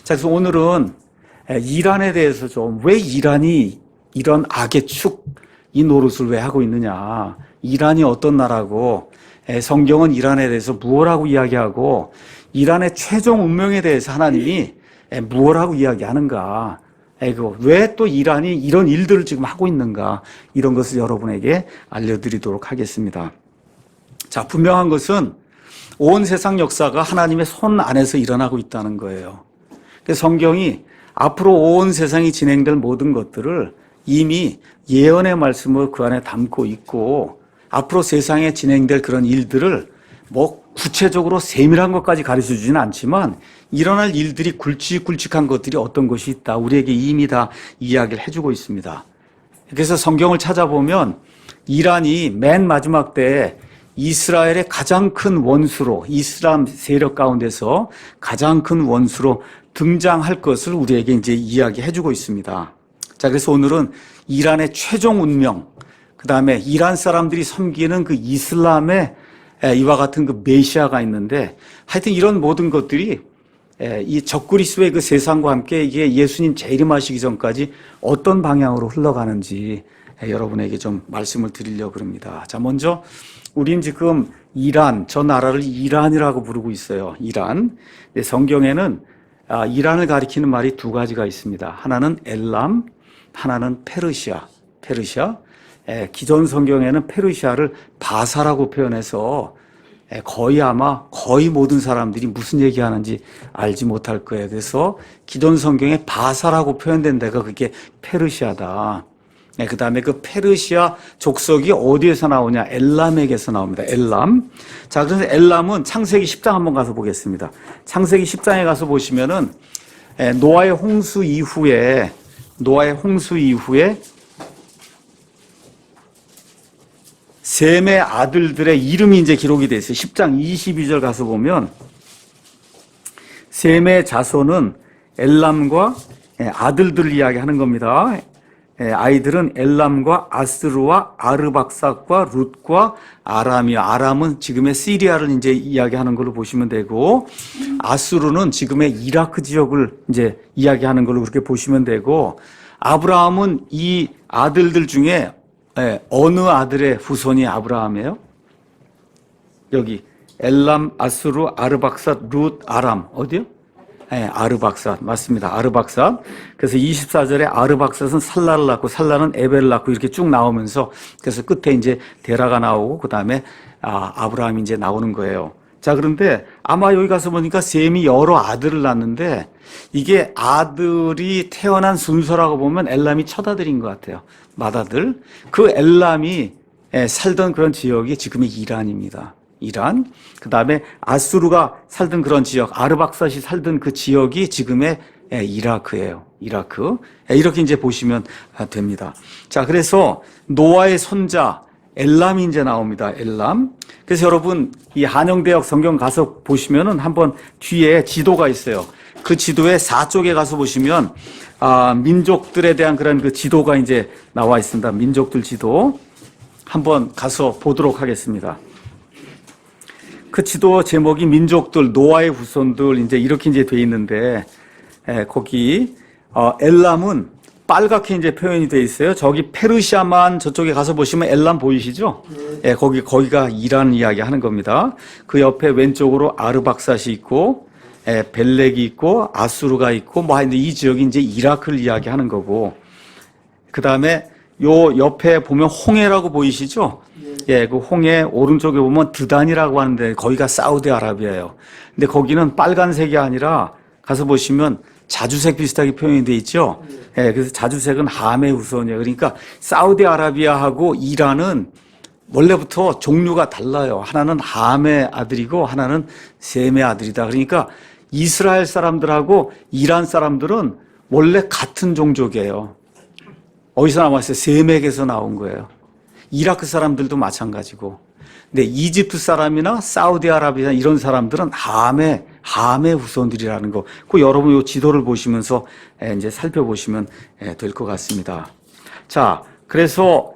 자, 그래서 오늘은 이란에 대해서 좀, 왜 이란이 이런 악의 축, 이 노릇을 왜 하고 있느냐. 이란이 어떤 나라고, 성경은 이란에 대해서 무엇라고 이야기하고, 이란의 최종 운명에 대해서 하나님이 무엇라고 이야기하는가. 왜 또 이란이 이런 일들을 지금 하고 있는가. 이런 것을 여러분에게 알려드리도록 하겠습니다. 자, 분명한 것은 온 세상 역사가 하나님의 손 안에서 일어나고 있다는 거예요. 그래서 성경이 앞으로 온 세상이 진행될 모든 것들을 이미 예언의 말씀을 그 안에 담고 있고, 앞으로 세상에 진행될 그런 일들을 구체적으로 세밀한 것까지 가르쳐 주지는 않지만 일어날 일들이 굵직굵직한 것들이 어떤 것이 있다. 우리에게 이미 다 이야기를 해주고 있습니다. 그래서 성경을 찾아보면 이란이 맨 마지막 때 이스라엘의 가장 큰 원수로, 이슬람 세력 가운데서 가장 큰 원수로 등장할 것을 우리에게 이제 이야기해주고 있습니다. 자, 그래서 오늘은 이란의 최종 운명, 그 다음에 이란 사람들이 섬기는 그 이슬람의 이와 같은 그 메시아가 있는데, 하여튼 이런 모든 것들이 이 적그리스도의 그 세상과 함께 이게 예수님 재림하시기 전까지 어떤 방향으로 흘러가는지 여러분에게 좀 말씀을 드리려고 합니다. 자, 먼저 우린 지금 이란, 저 나라를 이란이라고 부르고 있어요. 이란. 성경에는 이란을 가리키는 말이 두 가지가 있습니다. 하나는 엘람, 하나는 페르시아. 기존 성경에는 페르시아를 바사라고 표현해서 거의 모든 사람들이 무슨 얘기하는지 알지 못할 거예요. 그래서 기존 성경에 바사라고 표현된 데가 그게 페르시아다. 그 다음에 그 페르시아 족속이 어디에서 나오냐? 엘람에게서 나옵니다. 엘람. 자, 그래서 엘람은 창세기 10장 한번 가서 보겠습니다. 창세기 10장에 가서 보시면은 노아의 홍수 이후에 셈의 아들들의 이름이 이제 기록이 되어 있어요. 10장 22절 가서 보면 셈의 자손은 엘람과 아들들을 이야기하는 겁니다. 아이들은 엘람과 아스루와 아르박삭과 룻과 아람이요. 아람은 지금의 시리아를 이제 이야기하는 걸로 보시면 되고, 아스루는 지금의 이라크 지역을 이제 이야기하는 걸로 그렇게 보시면 되고, 아브라함은 이 아들들 중에 어느 아들의 후손이 아브라함이에요? 여기 엘람, 아스루, 아르박삿, 룻, 아람. 어디요? 아르박삿. 맞습니다. 아르박삿. 그래서 24절에 아르박삿은 살라를 낳고 살라는 에벨을 낳고 이렇게 쭉 나오면서, 그래서 끝에 이제 데라가 나오고 그다음에 아브라함이 이제 나오는 거예요. 자, 그런데 아마 여기 가서 보니까 셈이 여러 아들을 낳는데, 이게 아들이 태어난 순서라고 보면 엘람이 첫 아들인 것 같아요. 맏아들. 그 엘람이 살던 그런 지역이 지금의 이란입니다. 이란. 그 다음에 아수르가 살던 그런 지역, 아르박삿이 살던 그 지역이 지금의 이라크예요. 이라크. 이렇게 이제 보시면 됩니다. 자, 그래서 노아의 손자 엘람이 이제 나옵니다. 엘람. 그래서 여러분 이 한영대역 성경 가서 보시면은 한번 뒤에 지도가 있어요. 그 지도의 4쪽에 가서 보시면 민족들에 대한 그런 그 지도가 이제 나와 있습니다. 민족들 지도 한번 가서 보도록 하겠습니다. 그 지도 제목이 민족들, 노아의 후손들 이제 이렇게 이제 돼 있는데, 거기 엘람은 빨갛게 이제 표현이 돼 있어요. 저기 페르시아만 저쪽에 가서 보시면 엘람 보이시죠? 거기가 이란 이야기 하는 겁니다. 그 옆에 왼쪽으로 아르박삿이 있고, 벨렉이 있고, 아수르가 있고, 이 지역이 이제 이라크를 이야기하는 거고, 그 다음에 요 옆에 보면 홍해라고 보이시죠? 그 홍해 오른쪽에 보면 드단이라고 하는데 거기가 사우디아라비아예요. 근데 거기는 빨간색이 아니라 가서 보시면 자주색 비슷하게 표현이 돼 있죠? 그래서 자주색은 함의 후손이에요. 그러니까 사우디아라비아하고 이란은 원래부터 종류가 달라요. 하나는 함의 아들이고 하나는 셈의 아들이다. 그러니까 이스라엘 사람들하고 이란 사람들은 원래 같은 종족이에요. 어디서 나왔어요? 셈에게서 나온 거예요. 이라크 사람들도 마찬가지고. 근데 이집트 사람이나 사우디아라비아 이런 사람들은 함의 후손들이라는 거. 그 여러분 이 지도를 보시면서 이제 살펴보시면 될 것 같습니다. 자, 그래서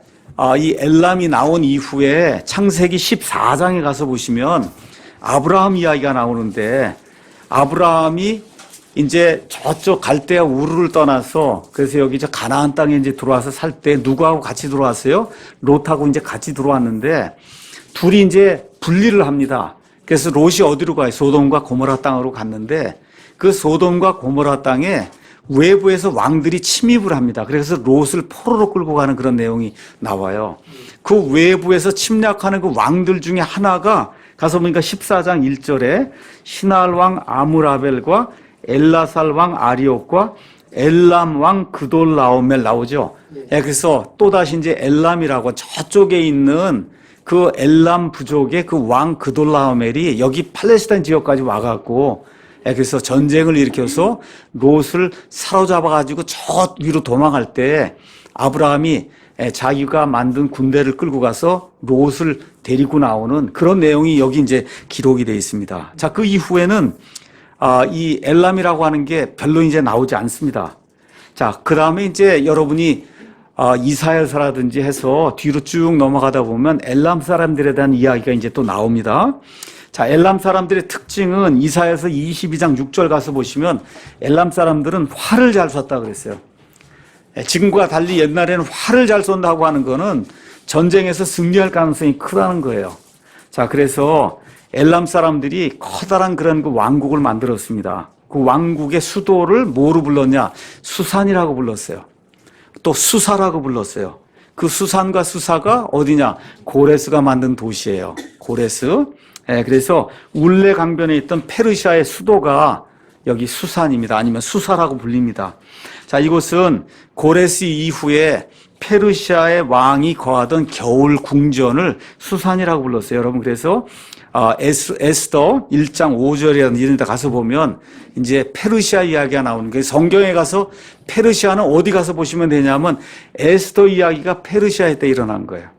이 엘람이 나온 이후에 창세기 14장에 가서 보시면 아브라함 이야기가 나오는데, 아브라함이 이제 저쪽 갈대아 우르를 떠나서 그래서 여기 저 가나안 땅에 이제 들어와서 살 때 누구하고 같이 들어왔어요? 롯하고 이제 같이 들어왔는데 둘이 이제 분리를 합니다. 그래서 롯이 어디로 가요? 소돔과 고모라 땅으로 갔는데 그 소돔과 고모라 땅에 외부에서 왕들이 침입을 합니다. 그래서 롯을 포로로 끌고 가는 그런 내용이 나와요. 그 외부에서 침략하는 그 왕들 중에 하나가 가서 보니까 14장 1절에 시날 왕 아무라벨과 엘라살 왕 아리옥과 엘람 왕 그돌라오멜 나오죠. 예, 그래서 또다시 이제 엘람이라고 저쪽에 있는 그 엘람 부족의 그 왕 그돌라오멜이 여기 팔레스타인 지역까지 와갖고 그래서 전쟁을 일으켜서 롯을 사로잡아가지고 저 위로 도망갈 때 아브라함이 자기가 만든 군대를 끌고 가서 롯을 데리고 나오는 그런 내용이 여기 이제 기록이 되어 있습니다. 자, 그 이후에는 이 엘람이라고 하는 게 별로 이제 나오지 않습니다. 자, 그 다음에 이제 여러분이 이사야서라든지 해서 뒤로 쭉 넘어가다 보면 엘람 사람들에 대한 이야기가 이제 또 나옵니다. 자, 엘람 사람들의 특징은 이사야서 22장 6절 가서 보시면 엘람 사람들은 활을 잘 쐈다 그랬어요. 지금과 달리 옛날에는 활을 잘 쏜다고 하는 거는 전쟁에서 승리할 가능성이 크다는 거예요. 자, 그래서 엘람 사람들이 커다란 그런 그 왕국을 만들었습니다. 그 왕국의 수도를 뭐로 불렀냐? 수산이라고 불렀어요. 또 수사라고 불렀어요. 그 수산과 수사가 어디냐? 고레스가 만든 도시예요. 고레스. 그래서 울레 강변에 있던 페르시아의 수도가 여기 수산입니다. 아니면 수사라고 불립니다. 자, 이곳은 고레스 이후에 페르시아의 왕이 거하던 겨울 궁전을 수산이라고 불렀어요. 여러분, 그래서 에스더 1장 5절이라는 이런 데 가서 보면 이제 페르시아 이야기가 나오는 거예요. 성경에 가서 페르시아는 어디 가서 보시면 되냐면 에스더 이야기가 페르시아에 때 일어난 거예요.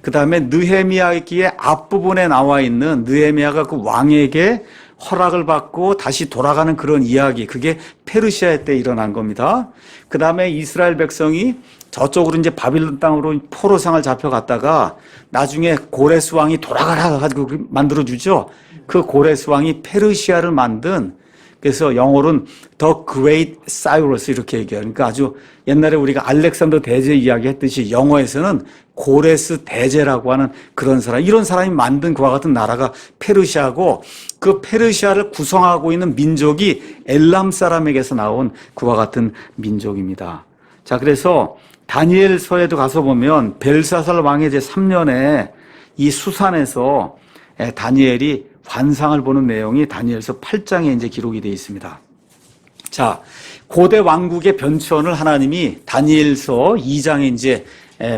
그 다음에 느헤미야기의 앞부분에 나와 있는 느헤미야가 그 왕에게 허락을 받고 다시 돌아가는 그런 이야기, 그게 페르시아 때 일어난 겁니다. 그 다음에 이스라엘 백성이 저쪽으로 이제 바빌론 땅으로 포로상을 잡혀갔다가 나중에 고레스 왕이 돌아가라 가지고 만들어주죠. 그 고레스 왕이 페르시아를 만든, 그래서 영어로는 The Great Cyrus 이렇게 얘기해요. 그러니까 아주 옛날에 우리가 알렉산더 대제 이야기 했듯이 영어에서는 고레스 대제라고 하는 그런 사람, 이런 사람이 만든 그와 같은 나라가 페르시아고, 그 페르시아를 구성하고 있는 민족이 엘람 사람에게서 나온 그와 같은 민족입니다. 자, 그래서 다니엘서에도 가서 보면 벨사살 왕의 제3년에 이 수산에서 다니엘이 환상을 보는 내용이 다니엘서 8장에 이제 기록이 되어 있습니다. 자, 고대 왕국의 변천을 하나님이 다니엘서 2장에 이제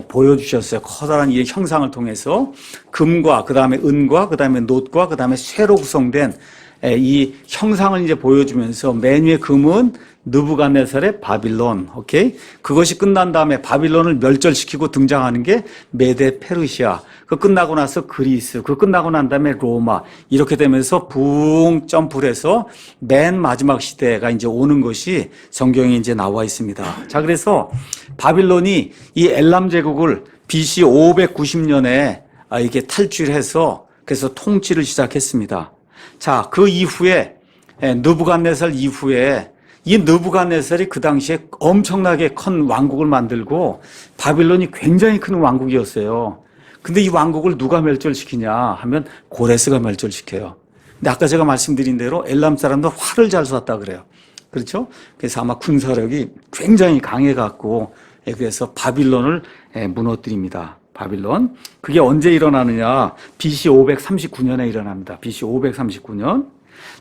보여주셨어요. 커다란 이 형상을 통해서 금과 그 다음에 은과 그 다음에 놋과 그 다음에 쇠로 구성된 이 형상을 이제 보여주면서 맨 위에 금은 느부갓네살의 바빌론, 오케이? 그것이 끝난 다음에 바빌론을 멸절시키고 등장하는 게 메데 페르시아. 그 끝나고 나서 그리스, 그 끝나고 난 다음에 로마. 이렇게 되면서 붕 점프를 해서 맨 마지막 시대가 이제 오는 것이 성경에 이제 나와 있습니다. 자, 그래서 바빌론이 이 엘람 제국을 BC 590년에 이게 탈출해서 그래서 통치를 시작했습니다. 자, 그 이후에 느부갓네살 이후에 이 느부갓네살이 그 당시에 엄청나게 큰 왕국을 만들고 바빌론이 굉장히 큰 왕국이었어요. 근데 이 왕국을 누가 멸절시키냐 하면 고레스가 멸절시켜요. 근데 아까 제가 말씀드린 대로 엘람 사람들 활을 잘 쐈다 그래요. 그렇죠? 그래서 아마 군사력이 굉장히 강해갖고 그래서 바빌론을 무너뜨립니다. 바빌론. 그게 언제 일어나느냐? BC 539년에 일어납니다. BC 539년.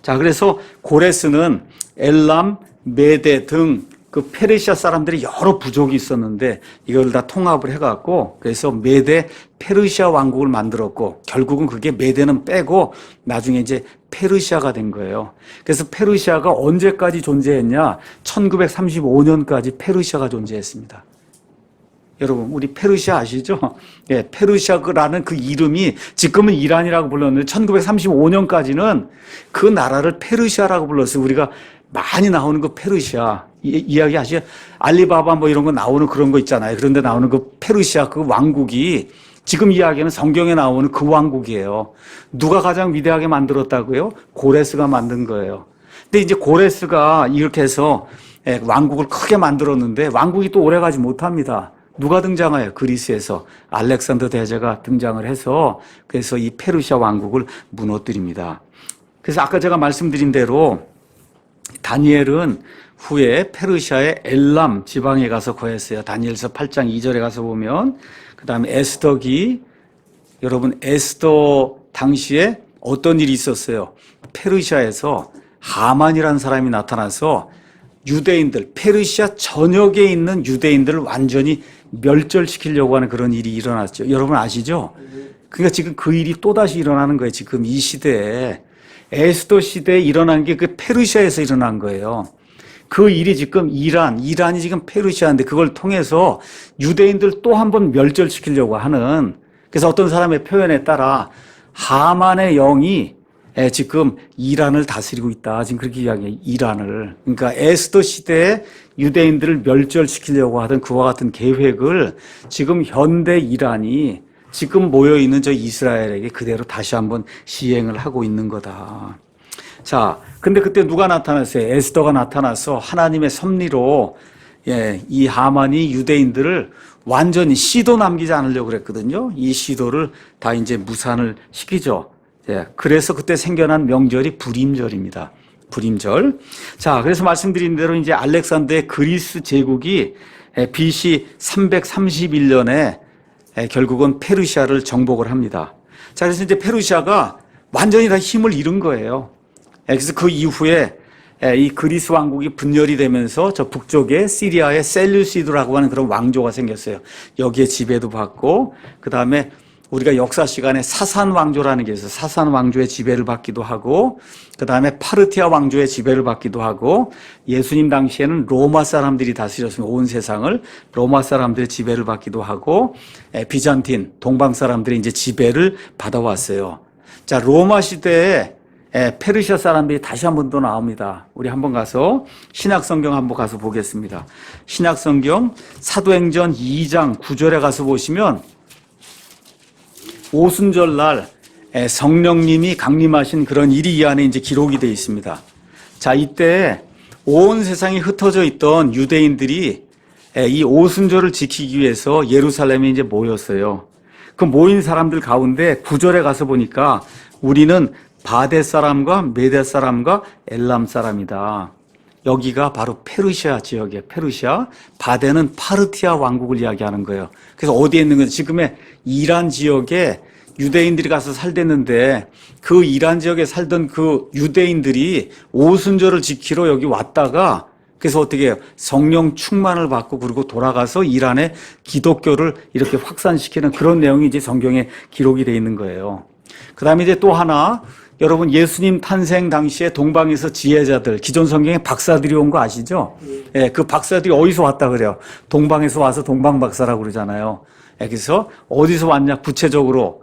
자, 그래서 고레스는 엘람, 메데 등 그 페르시아 사람들이 여러 부족이 있었는데 이걸 다 통합을 해갖고 그래서 메데 페르시아 왕국을 만들었고 결국은 그게 메데는 빼고 나중에 이제 페르시아가 된 거예요. 그래서 페르시아가 언제까지 존재했냐? 1935년까지 페르시아가 존재했습니다. 여러분, 우리 페르시아 아시죠? 예, 페르시아라는 그 이름이 지금은 이란이라고 불렀는데 1935년까지는 그 나라를 페르시아라고 불렀어요. 우리가 많이 나오는 그 페르시아 이야기 아시죠? 알리바바 뭐 이런 거 나오는 그런 거 있잖아요. 그런데 나오는 그 페르시아 그 왕국이 지금 이야기는 성경에 나오는 그 왕국이에요. 누가 가장 위대하게 만들었다고요? 고레스가 만든 거예요. 근데 이제 고레스가 이렇게 해서 왕국을 크게 만들었는데 왕국이 또 오래가지 못합니다. 누가 등장해요? 그리스에서 알렉산더 대제가 등장을 해서 그래서 이 페르시아 왕국을 무너뜨립니다. 그래서 아까 제가 말씀드린 대로 다니엘은 후에 페르시아의 엘람 지방에 가서 거했어요. 다니엘서 8장 2절에 가서 보면 그 다음에 에스더기 여러분 에스더 당시에 어떤 일이 있었어요? 페르시아에서 하만이라는 사람이 나타나서 유대인들 페르시아 전역에 있는 유대인들을 완전히 멸절시키려고 하는 그런 일이 일어났죠. 여러분 아시죠? 그러니까 지금 그 일이 또다시 일어나는 거예요. 지금 이 시대에 에스더 시대에 일어난 게 그 페르시아에서 일어난 거예요. 그 일이 지금 이란이 지금 페르시아인데 그걸 통해서 유대인들 또 한 번 멸절시키려고 하는 그래서 어떤 사람의 표현에 따라 하만의 영이 지금 이란을 다스리고 있다. 지금 그렇게 이야기해요. 이란을. 그러니까 에스더 시대에 유대인들을 멸절시키려고 하던 그와 같은 계획을 지금 현대 이란이 지금 모여있는 저 이스라엘에게 그대로 다시 한번 시행을 하고 있는 거다. 자, 근데 그때 누가 나타났어요? 에스더가 나타나서 하나님의 섭리로 이 하만이 유대인들을 완전히 씨도 남기지 않으려고 그랬거든요. 이 씨도를 다 이제 무산을 시키죠. 그래서 그때 생겨난 명절이 불임절입니다. 불임절. 자, 그래서 말씀드린 대로 이제 알렉산더의 그리스 제국이 BC 331년에 결국은 페르시아를 정복을 합니다. 자, 그래서 이제 페르시아가 완전히 다 힘을 잃은 거예요. 그래서 그 이후에 이 그리스 왕국이 분열이 되면서 저 북쪽에 시리아의 셀루시드라고 하는 그런 왕조가 생겼어요. 여기에 지배도 받고 그 다음에 우리가 역사 시간에 사산 왕조라는 게 있어요. 사산 왕조의 지배를 받기도 하고 그 다음에 파르티아 왕조의 지배를 받기도 하고 예수님 당시에는 로마 사람들이 다스렸습니다. 온 세상을 로마 사람들의 지배를 받기도 하고 비잔틴 동방 사람들이 이제 지배를 받아왔어요. 자, 로마 시대에 페르시아 사람들이 다시 한 번 더 나옵니다. 우리 한번 가서 신약성경 한번 가서 보겠습니다. 신약성경 사도행전 2장 9절에 가서 보시면 오순절날 성령님이 강림하신 그런 일이 이 안에 이제 기록이 되어 있습니다. 자, 이때 온 세상에 흩어져 있던 유대인들이 이 오순절을 지키기 위해서 예루살렘에 이제 모였어요. 그 모인 사람들 가운데 9절에 가서 보니까 우리는 바데 사람과 메데 사람과 엘람 사람이다. 여기가 바로 페르시아 지역이에요. 페르시아. 바데는 파르티아 왕국을 이야기하는 거예요. 그래서 어디에 있는 거죠? 지금의 이란 지역에 유대인들이 가서 살댔는데 그 이란 지역에 살던 그 유대인들이 오순절을 지키러 여기 왔다가 그래서 어떻게 해요? 성령 충만을 받고 그리고 돌아가서 이란의 기독교를 이렇게 확산시키는 그런 내용이 이제 성경에 기록이 되어 있는 거예요. 그 다음에 이제 또 하나 여러분 예수님 탄생 당시에 동방에서 지혜자들 기존 성경에 박사들이 온 거 아시죠? 그 박사들이 어디서 왔다 그래요? 동방에서 와서 동방 박사라고 그러잖아요. 그래서 어디서 왔냐? 구체적으로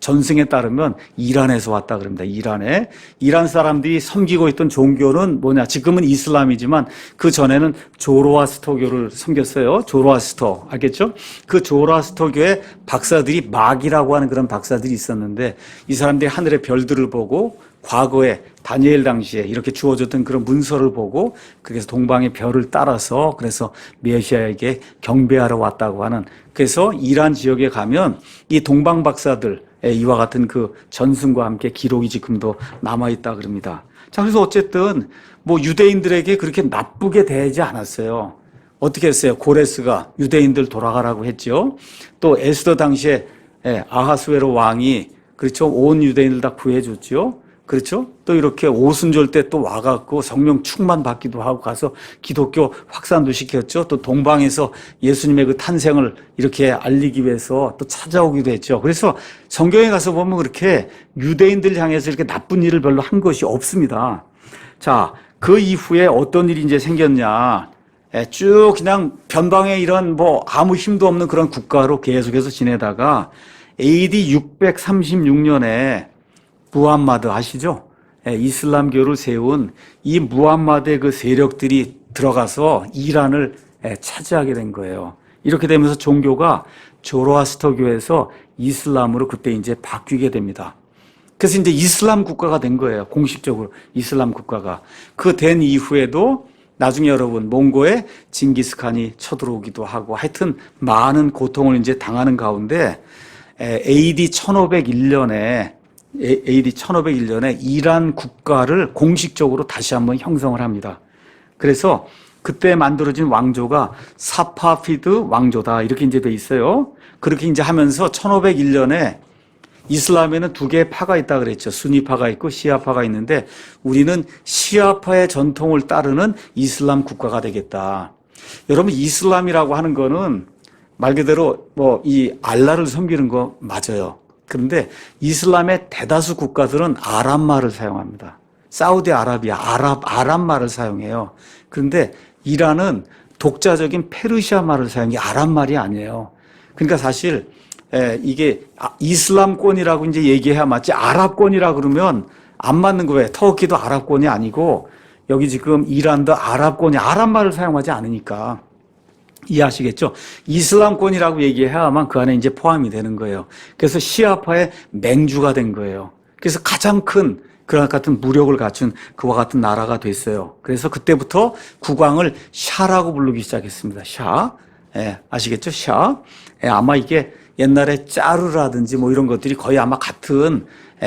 전승에 따르면 이란에서 왔다 그럽니다. 이란 사람들이 섬기고 있던 종교는 뭐냐? 지금은 이슬람이지만 그 전에는 조로아스터교를 섬겼어요. 조로아스터 알겠죠? 그 조로아스터교의 박사들이 막이라고 하는 그런 박사들이 있었는데 이 사람들이 하늘의 별들을 보고 과거에 다니엘 당시에 이렇게 주어졌던 그런 문서를 보고 그래서 동방의 별을 따라서 그래서 메시아에게 경배하러 왔다고 하는 그래서 이란 지역에 가면 이 동방 박사들 이와 같은 그 전승과 함께 기록이 지금도 남아있다 그럽니다. 자, 그래서 어쨌든 뭐 유대인들에게 그렇게 나쁘게 대하지 않았어요. 어떻게 했어요? 고레스가 유대인들 돌아가라고 했죠. 또 에스더 당시에 아하수에로 왕이 그렇죠. 온 유대인들 다 구해줬죠. 그렇죠? 또 이렇게 오순절 때 또 와갖고 성령 충만 받기도 하고 가서 기독교 확산도 시켰죠. 또 동방에서 예수님의 그 탄생을 이렇게 알리기 위해서 또 찾아오기도 했죠. 그래서 성경에 가서 보면 그렇게 유대인들 향해서 이렇게 나쁜 일을 별로 한 것이 없습니다. 자, 그 이후에 어떤 일이 이제 생겼냐. 쭉 그냥 변방에 이런 뭐 아무 힘도 없는 그런 국가로 계속해서 지내다가 AD 636년에 무함마드 아시죠? 이슬람교를 세운 이 무함마드의 그 세력들이 들어가서 이란을 차지하게 된 거예요. 이렇게 되면서 종교가 조로아스터교에서 이슬람으로 그때 이제 바뀌게 됩니다. 그래서 이제 이슬람 국가가 된 거예요. 공식적으로 이슬람 국가가. 그 된 이후에도 나중에 여러분 몽고에 징기스칸이 쳐들어오기도 하고 하여튼 많은 고통을 이제 당하는 가운데 AD 1501년에 이란 국가를 공식적으로 다시 한번 형성을 합니다. 그래서 그때 만들어진 왕조가 사파피드 왕조다 이렇게 이제 돼 있어요. 그렇게 이제 하면서 1501년에 이슬람에는 두 개의 파가 있다 그랬죠. 수니파가 있고 시아파가 있는데 우리는 시아파의 전통을 따르는 이슬람 국가가 되겠다. 여러분 이슬람이라고 하는 거는 말 그대로 뭐 이 알라를 섬기는 거 맞아요. 그런데 이슬람의 대다수 국가들은 아랍말을 사용합니다. 사우디아라비아 아랍말을 사용해요. 그런데 이란은 독자적인 페르시아말을 사용해 아랍말이 아니에요. 그러니까 사실 이게 이슬람권이라고 이제 얘기해야 맞지 아랍권이라 그러면 안 맞는 거예요. 터키도 아랍권이 아니고 여기 지금 이란도 아랍권이 아랍말을 사용하지 않으니까 이해하시겠죠? 이슬람권이라고 얘기해야만 그 안에 이제 포함이 되는 거예요. 그래서 시아파의 맹주가 된 거예요. 그래서 가장 큰 그와 같은 무력을 갖춘 그와 같은 나라가 됐어요. 그래서 그때부터 국왕을 샤라고 부르기 시작했습니다. 샤. 아시겠죠? 샤. 아마 이게 옛날에 짜르라든지 뭐 이런 것들이 거의 아마 같은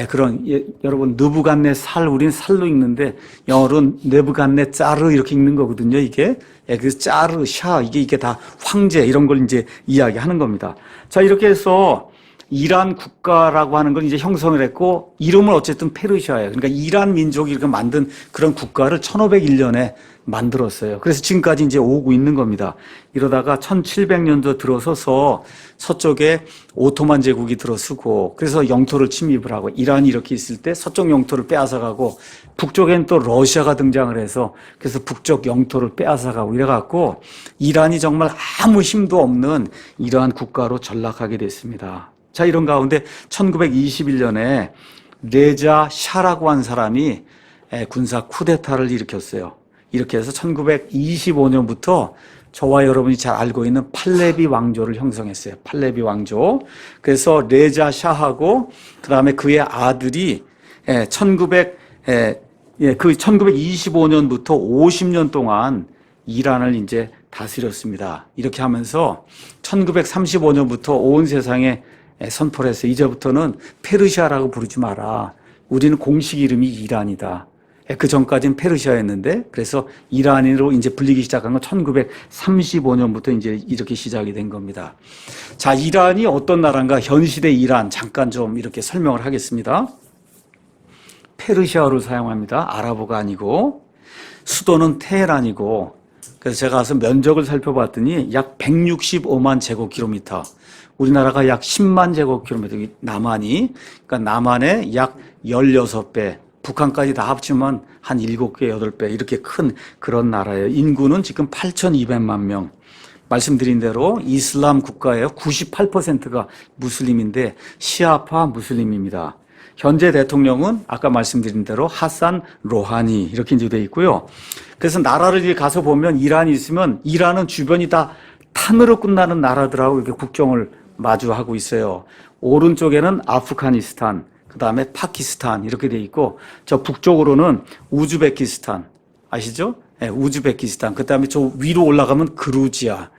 그런 여러분 느부갓네살 우리는 살로 읽는데 영어로는 느부갓네짜르 이렇게 읽는 거거든요. 이게 그래서 짜르 샤 이게 다 황제 이런 걸 이제 이야기하는 겁니다. 자 이렇게 해서 이란 국가라고 하는 걸 이제 형성을 했고 이름은 어쨌든 페르시아예요. 그러니까 이란 민족이 이렇게 만든 그런 국가를 1501년에 만들었어요. 그래서 지금까지 이제 오고 있는 겁니다. 이러다가 1700년도 들어서서 서쪽에 오토만 제국이 들어서고 그래서 영토를 침입을 하고 이란이 이렇게 있을 때 서쪽 영토를 빼앗아가고 북쪽엔 또 러시아가 등장을 해서 그래서 북쪽 영토를 빼앗아가고 이래갖고 이란이 정말 아무 힘도 없는 이러한 국가로 전락하게 됐습니다. 자, 이런 가운데 1921년에 레자 샤라고 한 사람이 군사 쿠데타를 일으켰어요. 이렇게 해서 1925년부터 저와 여러분이 잘 알고 있는 팔레비 왕조를 형성했어요. 팔레비 왕조. 그래서 레자 샤하고 그다음에 그의 아들이 1925년부터 50년 동안 이란을 이제 다스렸습니다. 이렇게 하면서 1935년부터 온 세상에 선포를 했어요. 이제부터는 페르시아라고 부르지 마라. 우리는 공식 이름이 이란이다. 그 전까지는 페르시아였는데 그래서 이란으로 이제 불리기 시작한 건 1935년부터 이제 이렇게 시작이 된 겁니다. 자, 이란이 어떤 나라인가? 현시대 이란 잠깐 좀 이렇게 설명을 하겠습니다. 페르시아어를 사용합니다. 아랍어가 아니고 수도는 테헤란이고 그래서 제가 가서 면적을 살펴봤더니 약 165만 제곱킬로미터. 우리나라가 약 10만 제곱킬로미터. 남한이 그러니까 남한의 약 16배. 북한까지 다 합치면 한 7개, 8배 이렇게 큰 그런 나라예요. 인구는 지금 8,200만 명. 말씀드린 대로 이슬람 국가예요. 98%가 무슬림인데 시아파 무슬림입니다. 현재 대통령은 아까 말씀드린 대로 하산 로하니 이렇게 이제 되어 있고요. 그래서 나라를 가서 보면 이란이 있으면 이란은 주변이 다 탄으로 끝나는 나라들하고 이렇게 국경을 마주하고 있어요. 오른쪽에는 아프가니스탄, 그 다음에 파키스탄 이렇게 돼 있고 저 북쪽으로는 우즈베키스탄 아시죠? 우즈베키스탄. 그 다음에 저 위로 올라가면 그루지아.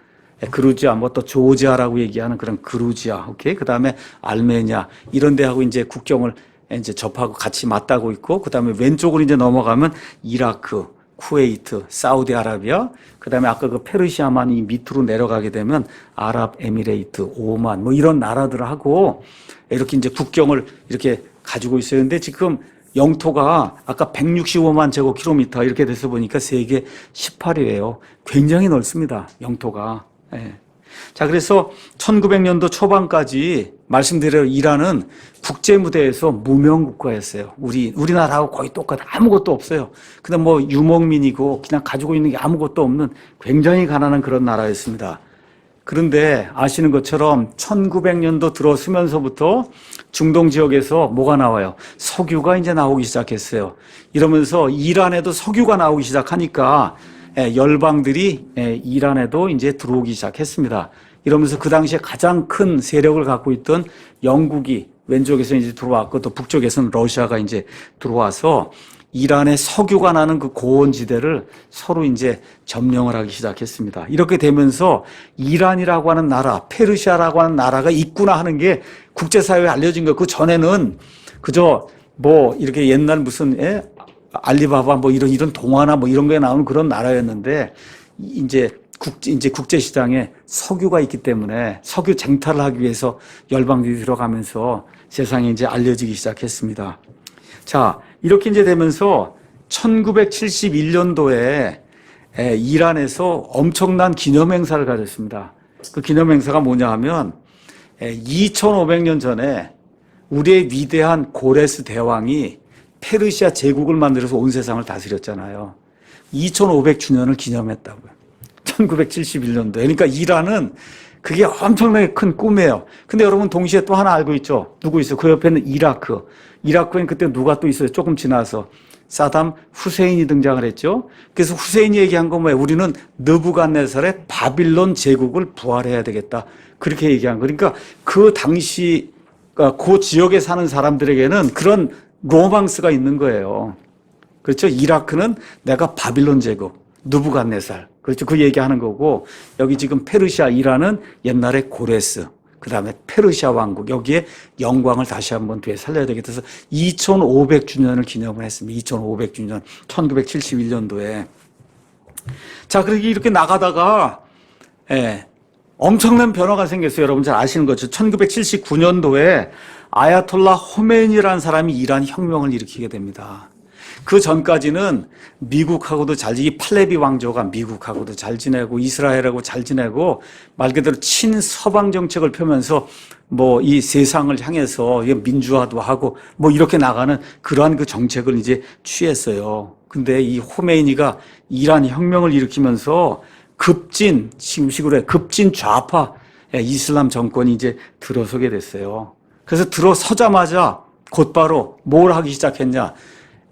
그루지아 뭐 또 조지아라고 얘기하는 그런 그루지아. 오케이. 그 다음에 알메니아 이런 데하고 이제 국경을 이제 접하고 같이 맞닿고 있고 그 다음에 왼쪽으로 이제 넘어가면 이라크, 쿠웨이트, 사우디아라비아, 그 다음에 아까 그 페르시아만 이 밑으로 내려가게 되면 아랍에미레이트, 오만 뭐 이런 나라들하고 이렇게 이제 국경을 이렇게 가지고 있어요. 근데 지금 영토가 아까 165만 제곱킬로미터 이렇게 돼서 보니까 세계 18위예요. 굉장히 넓습니다. 영토가. 자, 그래서 1900년도 초반까지 말씀드린 이란은 국제 무대에서 무명 국가였어요. 우리나라하고 거의 똑같아. 아무것도 없어요. 그냥 뭐 유목민이고 그냥 가지고 있는 게 아무것도 없는 굉장히 가난한 그런 나라였습니다. 그런데 아시는 것처럼 1900년도 들어서면서부터 중동 지역에서 뭐가 나와요? 석유가 이제 나오기 시작했어요. 이러면서 이란에도 석유가 나오기 시작하니까 열방들이 이란에도 이제 들어오기 시작했습니다. 이러면서 그 당시에 가장 큰 세력을 갖고 있던 영국이 왼쪽에서 이제 들어왔고 또 북쪽에서는 러시아가 이제 들어와서 이란의 석유가 나는 그 고원지대를 서로 이제 점령을 하기 시작했습니다. 이렇게 되면서 이란이라고 하는 나라, 페르시아라고 하는 나라가 있구나 하는 게 국제사회에 알려진 거예요. 그 전에는 그저 뭐 이렇게 옛날 무슨 알리바바 뭐 이런 동화나 뭐 이런 거에 나오는 그런 나라였는데 이제 국제 시장에 석유가 있기 때문에 석유 쟁탈을 하기 위해서 열방들이 들어가면서 세상에 이제 알려지기 시작했습니다. 자, 이렇게 이제 되면서 1971년도에 이란에서 엄청난 기념행사를 가졌습니다. 그 기념행사가 뭐냐 하면 2500년 전에 우리의 위대한 고레스 대왕이 페르시아 제국을 만들어서 온 세상을 다스렸잖아요. 2500주년을 기념했다고요. 1971년도에. 그러니까 이란은 그게 엄청나게 큰 꿈이에요. 근데 여러분 동시에 또 하나 알고 있죠? 누구 있어요? 그 옆에는 이라크. 이라크엔 그때 누가 또 있어요? 조금 지나서. 사담 후세인이 등장을 했죠. 그래서 후세인이 얘기한 건 뭐예요? 우리는 느부갓네살의 바빌론 제국을 부활해야 되겠다. 그렇게 얘기한 거. 그러니까 그 당시 그 지역에 사는 사람들에게는 그런 로망스가 있는 거예요. 그렇죠? 이라크는 내가 바빌론 제국, 느부갓네살. 그렇죠? 그 얘기하는 거고 여기 지금 페르시아 이란은 옛날에 고레스, 그 다음에 페르시아 왕국 여기에 영광을 다시 한번 뒤에 살려야 되겠다 해서 2500주년을 기념을 했습니다. 2500주년 1971년도에 자 그렇게 이렇게 나가다가 엄청난 변화가 생겼어요. 여러분 잘 아시는 거죠. 1979년도에 아야톨라 호메인이라는 사람이 이란 혁명을 일으키게 됩니다. 그 전까지는 미국하고도 이 팔레비 왕조가 미국하고도 잘 지내고 이스라엘하고 잘 지내고 말 그대로 친서방 정책을 펴면서 뭐 이 세상을 향해서 민주화도 하고 뭐 이렇게 나가는 그러한 그 정책을 이제 취했어요. 근데 이 호메이니가 이란 혁명을 일으키면서 지금식으로 급진 좌파 이슬람 정권이 이제 들어서게 됐어요. 그래서 들어서자마자 곧바로 뭘 하기 시작했냐.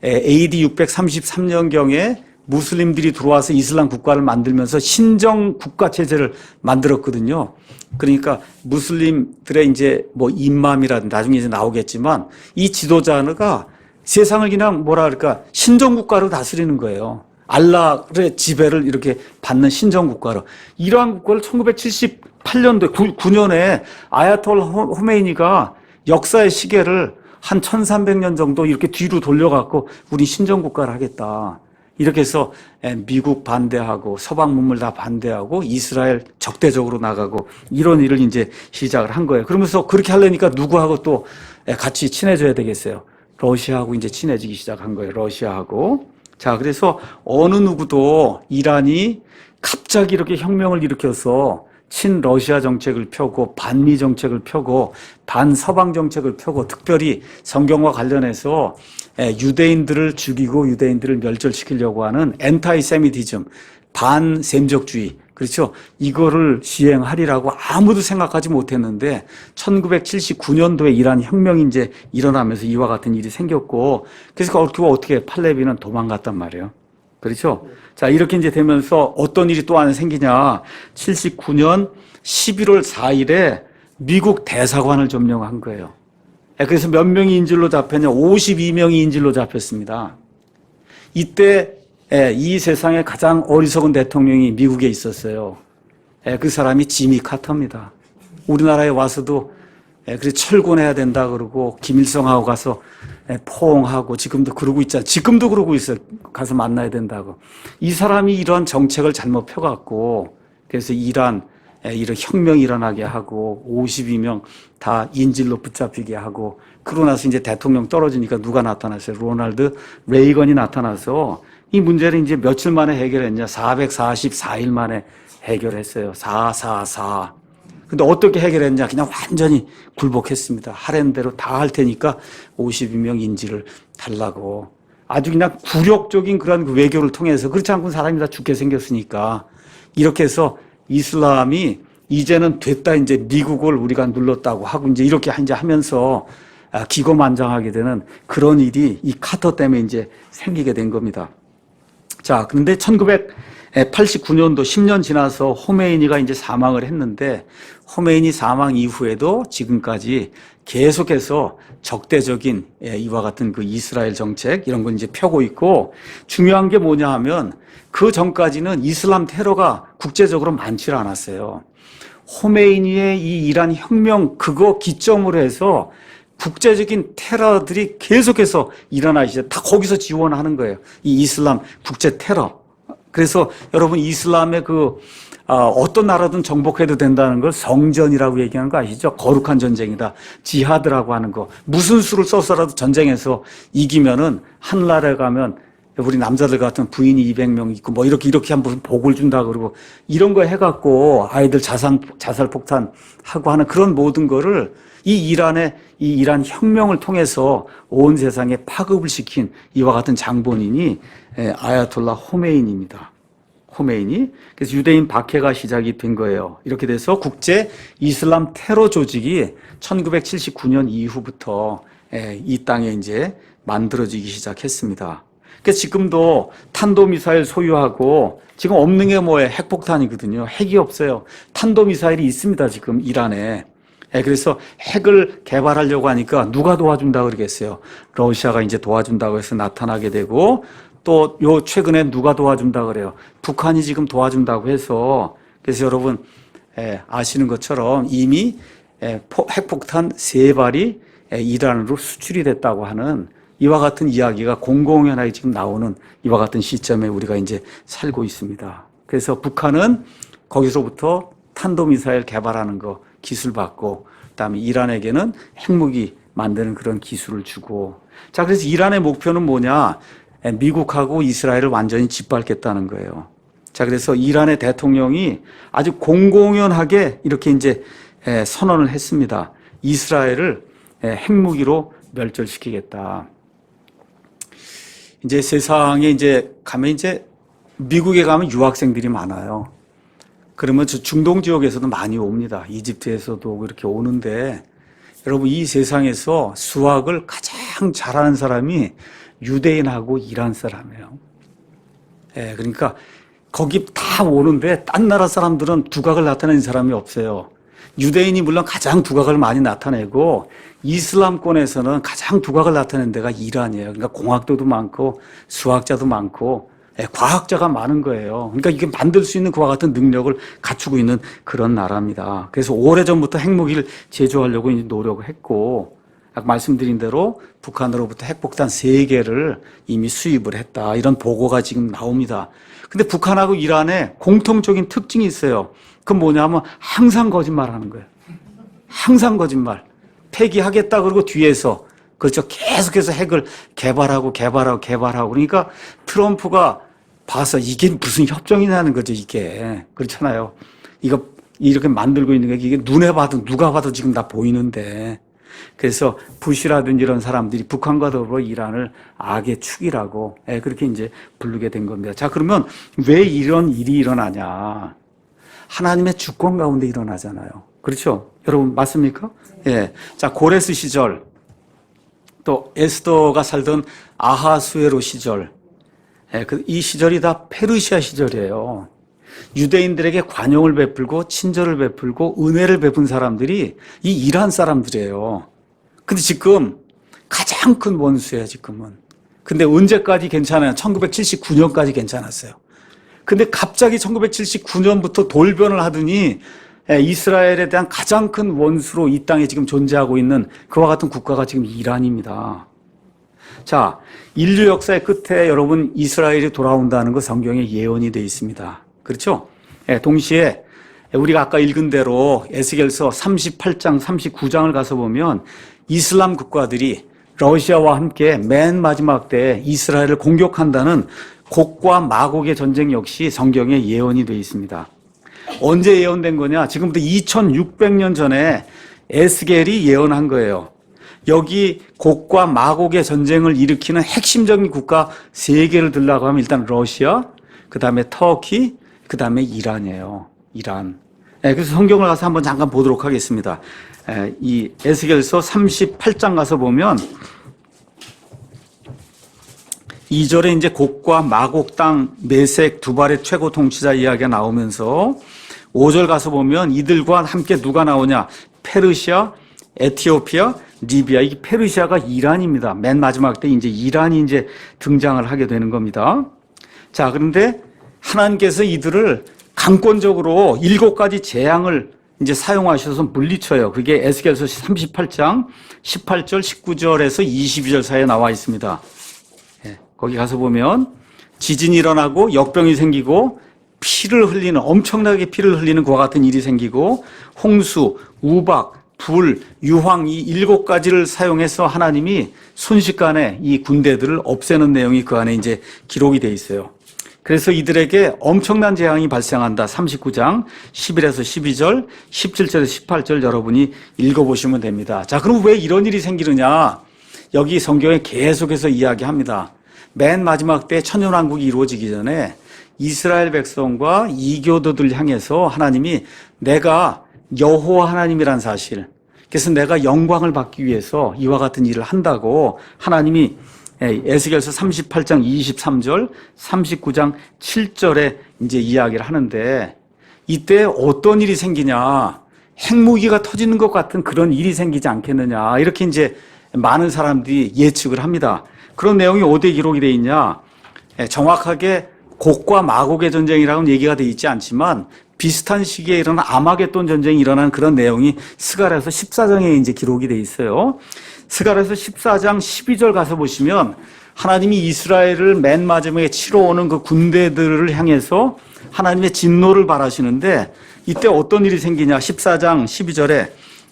AD 633년경에 무슬림들이 들어와서 이슬람 국가를 만들면서 신정 국가 체제를 만들었거든요. 그러니까 무슬림들의 이제 뭐 임맘이라든지 나중에 이제 나오겠지만 이 지도자가 세상을 그냥 뭐라 그럴까 신정 국가로 다스리는 거예요. 알라의 지배를 이렇게 받는 신정 국가로. 이러한 국가를 1978년도에 9년에 아야톨라 호메이니가 역사의 시계를 한 1300년 정도 이렇게 뒤로 돌려갖고 우리 신정국가를 하겠다. 이렇게 해서 미국 반대하고 서방 문물 다 반대하고 이스라엘 적대적으로 나가고 이런 일을 이제 시작을 한 거예요. 그러면서 그렇게 하려니까 누구하고 또 같이 친해져야 되겠어요. 러시아하고 이제 친해지기 시작한 거예요. 러시아하고. 자, 그래서 어느 누구도 이란이 갑자기 이렇게 혁명을 일으켜서 친러시아 정책을 펴고 반미 정책을 펴고 반서방 정책을 펴고 특별히 성경과 관련해서 유대인들을 죽이고 유대인들을 멸절시키려고 하는 엔타이세미티즘, 반셈적주의, 그렇죠? 이거를 시행하리라고 아무도 생각하지 못했는데 1979년도에 이란 혁명이 이제 일어나면서 이와 같은 일이 생겼고 그래서 어떻게 팔레비는 도망갔단 말이에요. 그렇죠? 자, 이렇게 이제 되면서 어떤 일이 또 하나 생기냐. 79년 11월 4일에 미국 대사관을 점령한 거예요. 그래서 몇 명이 인질로 잡혔냐. 52명이 인질로 잡혔습니다. 이때 이 세상에 가장 어리석은 대통령이 미국에 있었어요. 그 사람이 지미 카터입니다. 우리나라에 와서도 그래 철권해야 된다 그러고 김일성하고 가서 포옹하고 지금도 그러고 있잖아요. 지금도 그러고 있어요. 가서 만나야 된다고. 이 사람이 이런 정책을 잘못 펴갖고 그래서 이란 이런 혁명이 일어나게 하고 52명 다 인질로 붙잡히게 하고 그러고 나서 이제 대통령 떨어지니까 누가 나타났어요? 로널드 레이건이 나타나서 이 문제를 이제 며칠 만에 해결했냐? 444일 만에 해결했어요. 444. 근데 어떻게 해결했냐? 그냥 완전히 굴복했습니다. 하라는 대로 다 할 테니까 52명 인질을 달라고. 아주 그냥 굴욕적인 그런 그 외교를 통해서 그렇지 않고는 사람이 다 죽게 생겼으니까 이렇게 해서 이슬람이 이제는 됐다. 이제 미국을 우리가 눌렀다고 하고 이제 이렇게 이제 하면서 기고만장하게 되는 그런 일이 이 카터 때문에 이제 생기게 된 겁니다. 자, 그런데 1989년도 10년 지나서 호메이니가 이제 사망을 했는데 호메이니 사망 이후에도 지금까지 계속해서 적대적인 이와 같은 그 이스라엘 정책 이런 걸 이제 펴고 있고 중요한 게 뭐냐 하면 그 전까지는 이슬람 테러가 국제적으로 많지 않았어요. 호메이니의 이 이란 혁명 그거 기점으로 해서 국제적인 테러들이 계속해서 일어나기 시작. 다 거기서 지원하는 거예요. 이 이슬람 국제 테러. 그래서 여러분 이슬람의 어떤 나라든 정복해도 된다는 걸 성전이라고 얘기하는 거 아시죠? 거룩한 전쟁이다. 지하드라고 하는 거. 무슨 수를 써서라도 전쟁에서 이기면은 한 나라에 가면 우리 남자들 같은 부인이 200명 있고 뭐 이렇게 한번 복을 준다 그러고 이런 거 해갖고 아이들 자살 폭탄하고 하는 그런 모든 거를 이 이란 혁명을 통해서 온 세상에 파급을 시킨 이와 같은 장본인이 아야톨라 호메이니입니다. 호메이니. 그래서 유대인 박해가 시작이 된 거예요. 이렇게 돼서 국제 이슬람 테러 조직이 1979년 이후부터 이 땅에 이제 만들어지기 시작했습니다. 그래서 지금도 탄도미사일 소유하고 지금 없는 게 뭐예요? 핵폭탄이거든요. 핵이 없어요. 탄도미사일이 있습니다. 지금 이란에. 그래서 핵을 개발하려고 하니까 누가 도와준다고 그러겠어요. 러시아가 이제 도와준다고 해서 나타나게 되고 또 최근에 누가 도와준다고 그래요. 북한이 지금 도와준다고 해서 그래서 여러분 아시는 것처럼 이미 핵폭탄 3발이 이란으로 수출이 됐다고 하는 이와 같은 이야기가 공공연하게 지금 나오는 이와 같은 시점에 우리가 이제 살고 있습니다. 그래서 북한은 거기서부터 탄도미사일 개발하는 거 기술 받고 그다음에 이란에게는 핵무기 만드는 그런 기술을 주고 자 그래서 이란의 목표는 뭐냐? 미국하고 이스라엘을 완전히 짓밟겠다는 거예요. 자 그래서 이란의 대통령이 아주 공공연하게 이렇게 이제 선언을 했습니다. 이스라엘을 핵무기로 멸절시키겠다. 이제 세상에 이제 가면 이제 미국에 가면 유학생들이 많아요. 그러면 저 중동 지역에서도 많이 옵니다. 이집트에서도 이렇게 오는데 여러분 이 세상에서 수학을 가장 잘하는 사람이 유대인하고 이란 사람이에요. 그러니까 거기 다 오는데 딴 나라 사람들은 두각을 나타내는 사람이 없어요. 유대인이 물론 가장 두각을 많이 나타내고 이슬람권에서는 가장 두각을 나타내는 데가 이란이에요. 그러니까 공학도도 많고 수학자도 많고 과학자가 많은 거예요. 그러니까 이게 만들 수 있는 그와 같은 능력을 갖추고 있는 그런 나라입니다. 그래서 오래전부터 핵무기를 제조하려고 이제 노력을 했고 아까 말씀드린 대로 북한으로부터 핵폭탄 3개를 이미 수입을 했다. 이런 보고가 지금 나옵니다. 근데 북한하고 이란에 공통적인 특징이 있어요. 그건 뭐냐면 항상 거짓말하는 거예요. 항상 거짓말. 폐기하겠다 그러고 뒤에서 그렇죠. 계속해서 핵을 개발하고 그러니까 트럼프가 봐서 이게 무슨 협정이냐는 거죠. 이게 그렇잖아요. 이거 이렇게 만들고 있는 게 이게 눈에 봐도 누가 봐도 지금 다 보이는데 그래서 부시라든지 이런 사람들이 북한과 더불어 이란을 악의 축이라고 그렇게 이제 부르게 된 겁니다. 자 그러면 왜 이런 일이 일어나냐? 하나님의 주권 가운데 일어나잖아요. 그렇죠? 여러분 맞습니까? 예. 자 고레스 시절 또 에스더가 살던 아하수에로 시절 이 시절이 다 페르시아 시절이에요. 유대인들에게 관용을 베풀고 친절을 베풀고 은혜를 베푼 사람들이 이 이란 사람들이에요. 근데 지금 가장 큰 원수예요, 지금은. 근데 언제까지 괜찮아요? 1979년까지 괜찮았어요. 근데 갑자기 1979년부터 돌변을 하더니 이스라엘에 대한 가장 큰 원수로 이 땅에 지금 존재하고 있는 그와 같은 국가가 지금 이란입니다. 자, 인류 역사의 끝에 여러분 이스라엘이 돌아온다는 거 성경에 예언이 되어 있습니다. 그렇죠? 동시에 우리가 아까 읽은 대로 에스겔서 38장, 39장을 가서 보면 이슬람 국가들이 러시아와 함께 맨 마지막 때 이스라엘을 공격한다는 곡과 마곡의 전쟁 역시 성경에 예언이 되어 있습니다. 언제 예언된 거냐? 지금부터 2600년 전에 에스겔이 예언한 거예요. 여기 곡과 마곡의 전쟁을 일으키는 핵심적인 국가 3개를 들라고 하면 일단 러시아, 그 다음에 터키, 그 다음에 이란이에요. 이란. 그래서 성경을 가서 한번 잠깐 보도록 하겠습니다. 이 에스겔서 38장 가서 보면 2절에 이제 곡과 마곡 땅 메색 두 발의 최고 통치자 이야기가 나오면서 5절 가서 보면 이들과 함께 누가 나오냐? 페르시아, 에티오피아, 리비아, 이게 페르시아가 이란입니다. 맨 마지막 때 이제 이란이 이제 등장을 하게 되는 겁니다. 자, 그런데 하나님께서 이들을 강권적으로 7가지 재앙을 이제 사용하셔서 물리쳐요. 그게 에스겔서 38장 18절, 19절에서 22절 사이에 나와 있습니다. 거기 가서 보면 지진이 일어나고 역병이 생기고 피를 흘리는, 엄청나게 피를 흘리는 그와 같은 일이 생기고 홍수, 우박, 불, 유황, 이 7가지를 사용해서 하나님이 순식간에 이 군대들을 없애는 내용이 그 안에 이제 기록이 돼 있어요. 그래서 이들에게 엄청난 재앙이 발생한다. 39장 11에서 12절, 17절에서 18절 여러분이 읽어보시면 됩니다. 자, 그럼 왜 이런 일이 생기느냐? 여기 성경에 계속해서 이야기합니다. 맨 마지막 때 천년왕국이 이루어지기 전에 이스라엘 백성과 이교도들 향해서 하나님이 내가 여호와 하나님이란 사실, 그래서 내가 영광을 받기 위해서 이와 같은 일을 한다고 하나님이 에스겔서 38장 23절, 39장 7절에 이제 이야기를 하는데, 이때 어떤 일이 생기냐? 핵무기가 터지는 것 같은 그런 일이 생기지 않겠느냐? 이렇게 이제 많은 사람들이 예측을 합니다. 그런 내용이 어디에 기록이 되어 있냐? 정확하게 곡과 마곡의 전쟁이라고는 얘기가 되어 있지 않지만 비슷한 시기에 일어난 아마겟돈 전쟁이 일어난 그런 내용이 스가랴서 14장에 이제 기록이 되어 있어요. 스가랴서 14장 12절 가서 보시면 하나님이 이스라엘을 맨 마지막에 치러 오는 그 군대들을 향해서 하나님의 진노를 발하시는데, 이때 어떤 일이 생기냐? 14장 12절에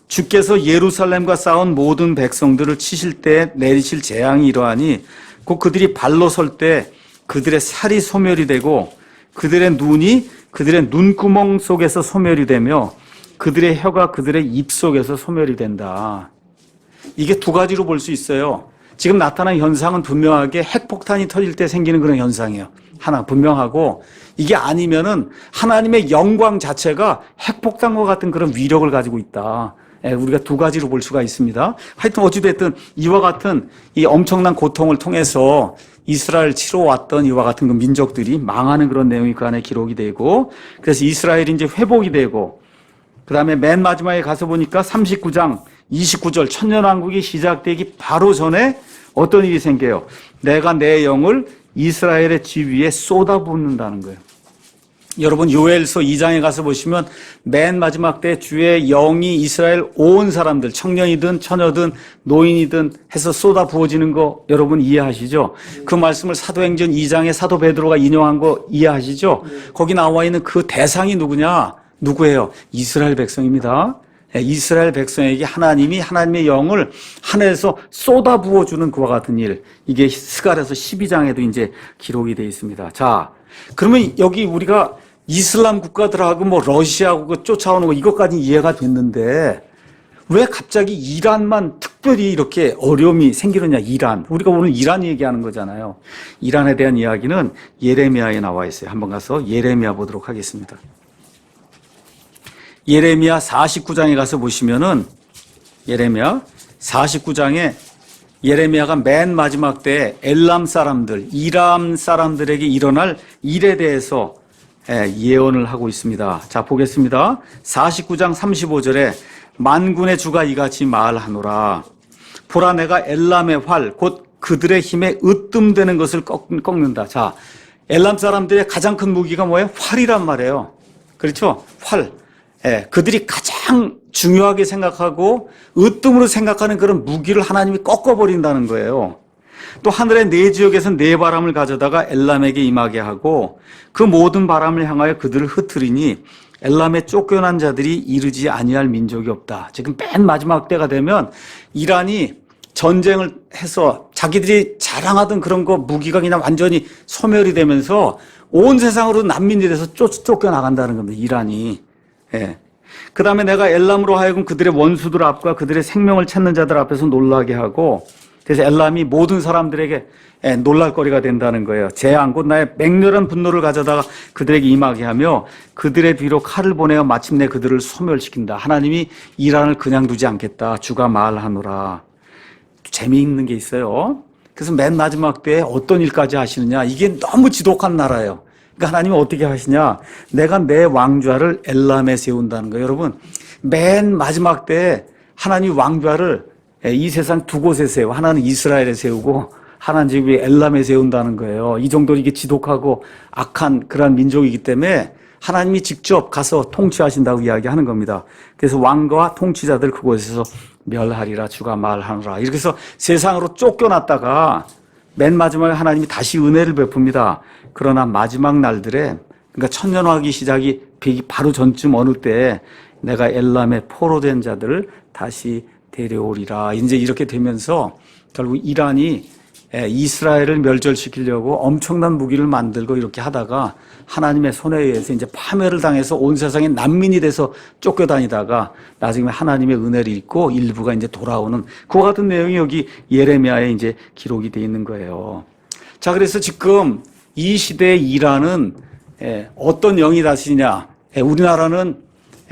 주께서 예루살렘과 싸운 모든 백성들을 치실 때 내리실 재앙이 이러하니 곧 그들이 발로 설 때 그들의 살이 소멸이 되고 그들의 눈이 그들의 눈구멍 속에서 소멸이 되며 그들의 혀가 그들의 입 속에서 소멸이 된다. 이게 두 가지로 볼 수 있어요. 지금 나타난 현상은 분명하게 핵폭탄이 터질 때 생기는 그런 현상이에요. 하나 분명하고, 이게 아니면은 하나님의 영광 자체가 핵폭탄과 같은 그런 위력을 가지고 있다. 우리가 두 가지로 볼 수가 있습니다. 하여튼 어찌됐든 이와 같은 이 엄청난 고통을 통해서 이스라엘 치러 왔던 이와 같은 그 민족들이 망하는 그런 내용이 그 안에 기록이 되고, 그래서 이스라엘이 이제 회복이 되고, 그 다음에 맨 마지막에 가서 보니까 39장 29절 천년왕국이 시작되기 바로 전에 어떤 일이 생겨요? 내가 내 영을 이스라엘의 집 위에 쏟아붓는다는 거예요. 여러분 요엘서 2장에 가서 보시면 맨 마지막 때 주의 영이 이스라엘 온 사람들, 청년이든 처녀든 노인이든 해서 쏟아 부어지는 거 여러분 이해하시죠? 그 말씀을 사도행전 2장에 사도 베드로가 인용한 거 이해하시죠? 거기 나와 있는 그 대상이 누구냐? 누구예요? 이스라엘 백성입니다. 이스라엘 백성에게 하나님이 하나님의 영을 하늘에서 쏟아 부어주는 그와 같은 일, 이게 스가랴서 12장에도 이제 기록이 되어 있습니다. 자, 그러면 여기 우리가 이슬람 국가들하고 뭐 러시아하고 쫓아오는 거 이것까지 이해가 됐는데 왜 갑자기 이란만 특별히 이렇게 어려움이 생기느냐? 이란, 우리가 오늘 이란 얘기하는 거잖아요. 이란에 대한 이야기는 예레미야에 나와 있어요. 한번 가서 예레미야 보도록 하겠습니다. 예레미야 49장에 가서 보시면은 예레미야 49장에 예레미야가 맨 마지막 때 엘람 사람들, 이람 사람들에게 일어날 일에 대해서 예언을 하고 있습니다. 자, 보겠습니다. 49장 35절에 만군의 주가 이같이 말하노라. 보라, 내가 엘람의 활, 곧 그들의 힘에 으뜸되는 것을 꺾는다. 자, 엘람 사람들의 가장 큰 무기가 뭐예요? 활이란 말이에요. 그렇죠? 활. 그들이 가장 중요하게 생각하고 으뜸으로 생각하는 그런 무기를 하나님이 꺾어버린다는 거예요. 또 하늘의 네 지역에서 네 바람을 가져다가 엘람에게 임하게 하고 그 모든 바람을 향하여 그들을 흩트리니 엘람에 쫓겨난 자들이 이르지 아니할 민족이 없다. 지금 맨 마지막 때가 되면 이란이 전쟁을 해서 자기들이 자랑하던 그런 거 무기가 그냥 완전히 소멸이 되면서 온 세상으로 난민이 돼서 쫓겨나간다는 겁니다. 이란이. 그 다음에 내가 엘람으로 하여금 그들의 원수들 앞과 그들의 생명을 찾는 자들 앞에서 놀라게 하고, 그래서 엘람이 모든 사람들에게 놀랄거리가 된다는 거예요. 재앙 곧 나의 맹렬한 분노를 가져다가 그들에게 임하게 하며 그들의 뒤로 칼을 보내어 마침내 그들을 소멸시킨다. 하나님이 이란을 그냥 두지 않겠다. 주가 말하노라. 재미있는 게 있어요. 그래서 맨 마지막 때에 어떤 일까지 하시느냐. 이게 너무 지독한 나라예요. 그러니까 하나님은 어떻게 하시냐? 내가 내 왕좌를 엘람에 세운다는 거예요. 여러분, 맨 마지막 때 하나님 왕좌를 이 세상 두 곳에 세우고 하나는 이스라엘에 세우고 하나는 지금 엘람에 세운다는 거예요. 이 정도로 이게 지독하고 악한 그러한 민족이기 때문에 하나님이 직접 가서 통치하신다고 이야기하는 겁니다. 그래서 왕과 통치자들 그곳에서 멸하리라 주가 말하노라. 이렇게 해서 세상으로 쫓겨났다가 맨 마지막에 하나님이 다시 은혜를 베풉니다. 그러나 마지막 날들에 그러니까 천년왕기 시작이 되기 바로 전쯤 어느 때 내가 엘람에 포로된 자들을 다시 데려오리라. 이제 이렇게 되면서 결국 이란이 이스라엘을 멸절시키려고 엄청난 무기를 만들고 이렇게 하다가 하나님의 손에 의해서 이제 파멸을 당해서 온 세상에 난민이 돼서 쫓겨다니다가 나중에 하나님의 은혜를 입고 일부가 이제 돌아오는 그와 같은 내용이 여기 예레미야에 이제 기록이 되어 있는 거예요. 자, 그래서 지금 이 시대의 이란은 어떤 영이 다스리냐? 우리나라는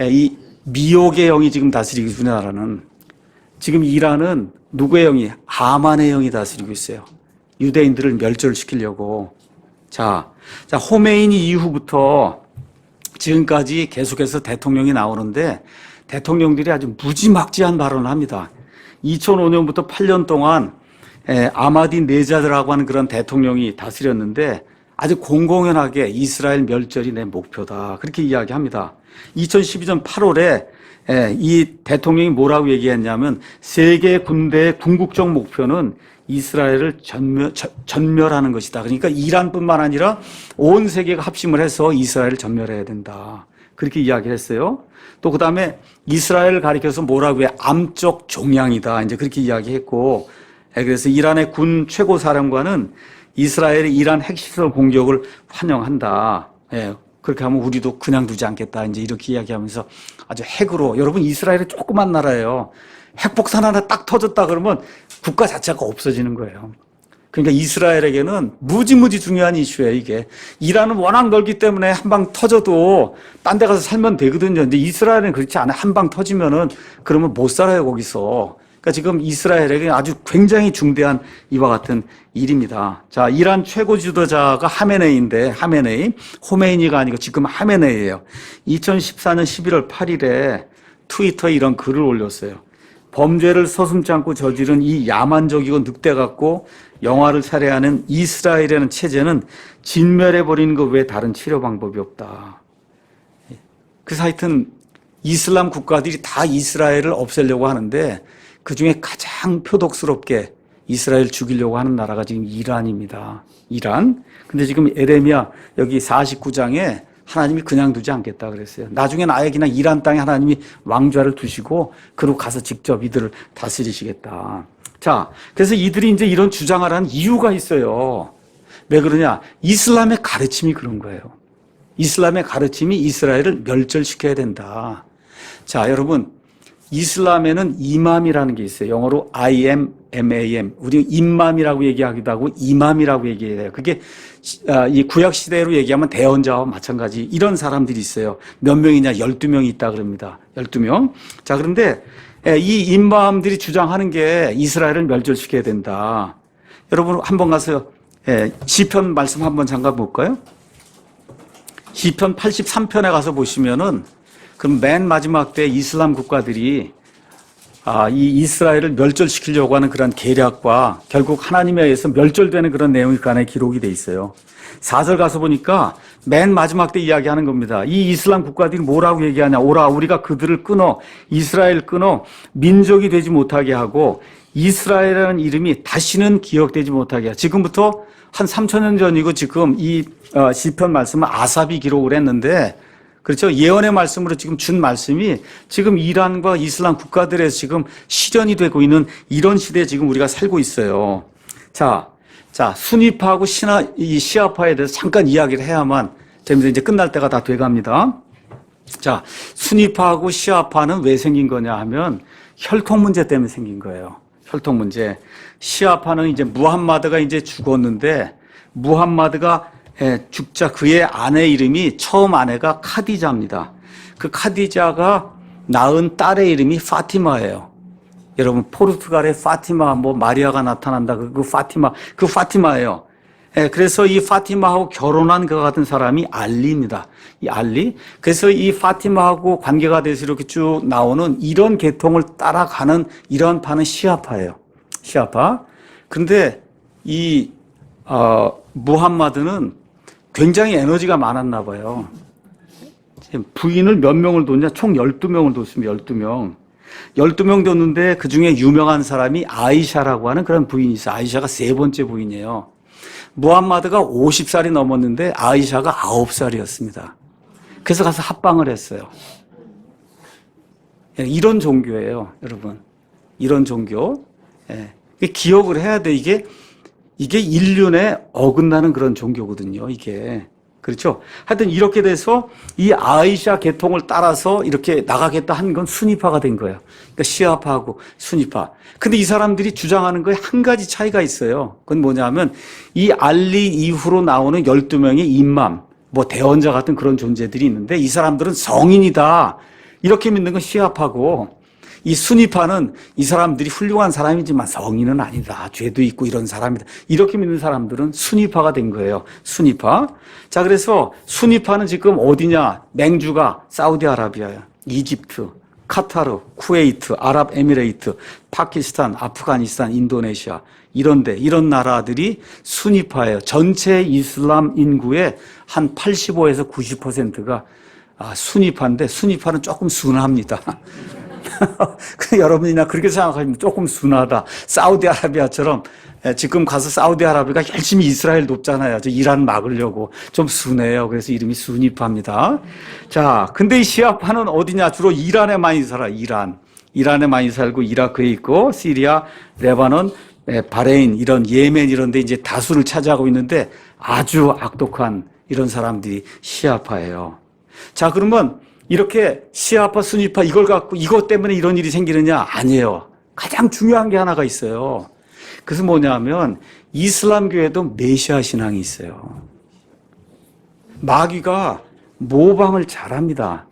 이 미혹의 영이 지금 다스리고 우리나라는 지금 이란은 누구의 영이? 하만의 영이 다스리고 있어요. 유대인들을 멸절시키려고. 자, 호메이니 이후부터 지금까지 계속해서 대통령이 나오는데 대통령들이 아주 무지막지한 발언을 합니다. 2005년부터 8년 동안 아마디 네자드라고 하는 그런 대통령이 다스렸는데 아주 공공연하게 이스라엘 멸절이 내 목표다. 그렇게 이야기합니다. 2012년 8월에 이 대통령이 뭐라고 얘기했냐면 세계 군대의 궁극적 목표는 이스라엘을 전멸하는 것이다. 그러니까 이란뿐만 아니라 온 세계가 합심을 해서 이스라엘을 전멸해야 된다. 그렇게 이야기를 했어요. 또 그 다음에 이스라엘을 가리켜서 뭐라고 해? 암적 종양이다. 이제 그렇게 이야기했고, 그래서 이란의 군 최고 사령관은 이스라엘의 이란 핵시설 공격을 환영한다. 그렇게 하면 우리도 그냥 두지 않겠다. 이제 이렇게 이야기하면서 아주 핵으로, 여러분 이스라엘은 조그만 나라예요. 핵폭탄 하나 딱 터졌다 그러면 국가 자체가 없어지는 거예요. 그러니까 이스라엘에게는 무지무지 중요한 이슈예요, 이게. 이란은 워낙 넓기 때문에 한 방 터져도 딴 데 가서 살면 되거든요. 근데 이스라엘은 그렇지 않아요. 한 방 터지면은 그러면 못 살아요, 거기서. 그러니까 지금 이스라엘에게 아주 굉장히 중대한 이와 같은 일입니다. 자, 이란 최고 지도자가 하메네이인데, 호메이니가 아니고 지금 하메네이예요. 2014년 11월 8일에 트위터에 이런 글을 올렸어요. 범죄를 서슴지 않고 저지른 이 야만적이고 늑대 같고 영화를 살해하는 이스라엘이라는 체제는 진멸해버리는 것 외에 다른 치료 방법이 없다. 그래서 하여튼 이슬람 국가들이 다 이스라엘을 없애려고 하는데 그중에 가장 표독스럽게 이스라엘 죽이려고 하는 나라가 지금 이란입니다. 이란. 근데 지금 예레미야 여기 49장에 하나님이 그냥 두지 않겠다 그랬어요. 나중엔 아예 그냥 이란 땅에 하나님이 왕좌를 두시고 그리고 가서 직접 이들을 다스리시겠다. 자, 그래서 이들이 이제 이런 주장을 하는 이유가 있어요. 왜 그러냐? 이슬람의 가르침이 그런 거예요. 이슬람의 가르침이 이스라엘을 멸절시켜야 된다. 자, 여러분, 이슬람에는 이맘이라는 게 있어요. 영어로 IMAM. 우리 임맘이라고 얘기하기도 하고 이맘이라고 얘기해요. 그게 이 구약 시대로 얘기하면 대언자와 마찬가지 이런 사람들이 있어요. 몇 명이냐? 12명이 있다 그럽니다. 12명. 자, 그런데 이 임맘들이 주장하는 게 이스라엘을 멸절시켜야 된다. 여러분 한번 가서 시편 말씀 한번 잠깐 볼까요? 시편 83편에 가서 보시면은 그럼 맨 마지막 때 이슬람 국가들이 이 이스라엘을 멸절시키려고 하는 그런 계략과 결국 하나님에 의해서 멸절되는 그런 내용이 그 안에 기록이 돼 있어요. 4절 가서 보니까 맨 마지막 때 이야기하는 겁니다. 이 이슬람 국가들이 뭐라고 얘기하냐. 오라 우리가 그들을 끊어 이스라엘 끊어 민족이 되지 못하게 하고 이스라엘이라는 이름이 다시는 기억되지 못하게 하고 지금부터 한 3,000년 전이고 지금 이 시편 말씀은 아삽이 기록을 했는데 그렇죠. 예언의 말씀으로 지금 준 말씀이 지금 이란과 이슬람 국가들에서 지금 실현이 되고 있는 이런 시대에 지금 우리가 살고 있어요. 자, 순위파하고 시아파에 대해서 잠깐 이야기를 해야만 됩니다. 이제 끝날 때가 다 돼갑니다. 자, 순위파하고 시아파는 왜 생긴 거냐 하면 혈통 문제 때문에 생긴 거예요. 혈통 문제. 시아파는 이제 무함마드가 이제 죽었는데 무함마드가 죽자 그의 아내 이름이 처음 아내가 카디자입니다. 그 카디자가 낳은 딸의 이름이 파티마예요. 여러분 포르투갈의 파티마 뭐 마리아가 나타난다 그 파티마예요. 예, 그래서 이 파티마하고 결혼한 그 같은 사람이 알리입니다. 이 알리. 그래서 이 파티마하고 관계가 돼서 이렇게 쭉 나오는 이런 계통을 따라가는 이런 파는 시아파예요. 시아파. 근데 이, 무함마드는 굉장히 에너지가 많았나 봐요. 부인을 몇 명을 뒀냐? 총 12명을 뒀습니다. 12명. 12명 뒀는데 그 중에 유명한 사람이 아이샤라고 하는 그런 부인이 있어요. 아이샤가 세 번째 부인이에요. 무함마드가 50살이 넘었는데 아이샤가 9살이었습니다. 그래서 가서 합방을 했어요. 이런 종교예요, 여러분. 이런 종교. 기억을 해야 돼. 이게 인륜에 어긋나는 그런 종교거든요, 이게. 그렇죠? 하여튼 이렇게 돼서 이 아이샤 계통을 따라서 이렇게 나가겠다 한 건 수니파가 된 거예요. 그러니까 시아파하고 수니파. 근데 이 사람들이 주장하는 거에 한 가지 차이가 있어요. 그건 뭐냐면 이 알리 이후로 나오는 12명의 임맘, 뭐 대언자 같은 그런 존재들이 있는데 이 사람들은 성인이다. 이렇게 믿는 건 시아파고 이 수니파는 이 사람들이 훌륭한 사람이지만 성인은 아니다. 죄도 있고 이런 사람이다. 이렇게 믿는 사람들은 수니파가 된 거예요. 수니파. 자, 그래서 수니파는 지금 어디냐? 맹주가 사우디아라비아야. 이집트, 카타르, 쿠웨이트, 아랍에미레이트, 파키스탄, 아프가니스탄, 인도네시아 이런 나라들이 수니파예요. 전체 이슬람 인구의 한 85에서 90%가 수니파인데 수니파는 조금 순합니다. 여러분이나 그렇게 생각하시면 조금 순하다. 사우디아라비아처럼 지금 가서 사우디아라비아가 열심히 이스라엘 돕잖아요. 저 이란 막으려고 좀 순해요. 그래서 이름이 수니파입니다. 자, 근데 이 시아파는 어디냐? 주로 이란에 많이 살아. 이란에 많이 살고 이라크에 있고 시리아, 레바논, 바레인 이런 예멘 이런 데 이제 다수를 차지하고 있는데 아주 악독한 이런 사람들이 시아파예요. 자, 그러면 이렇게 시아파, 수니파 이걸 갖고 이것 때문에 이런 일이 생기느냐? 아니에요. 가장 중요한 게 하나가 있어요. 그래서 뭐냐면 이슬람교에도 메시아 신앙이 있어요. 마귀가 모방을 잘합니다.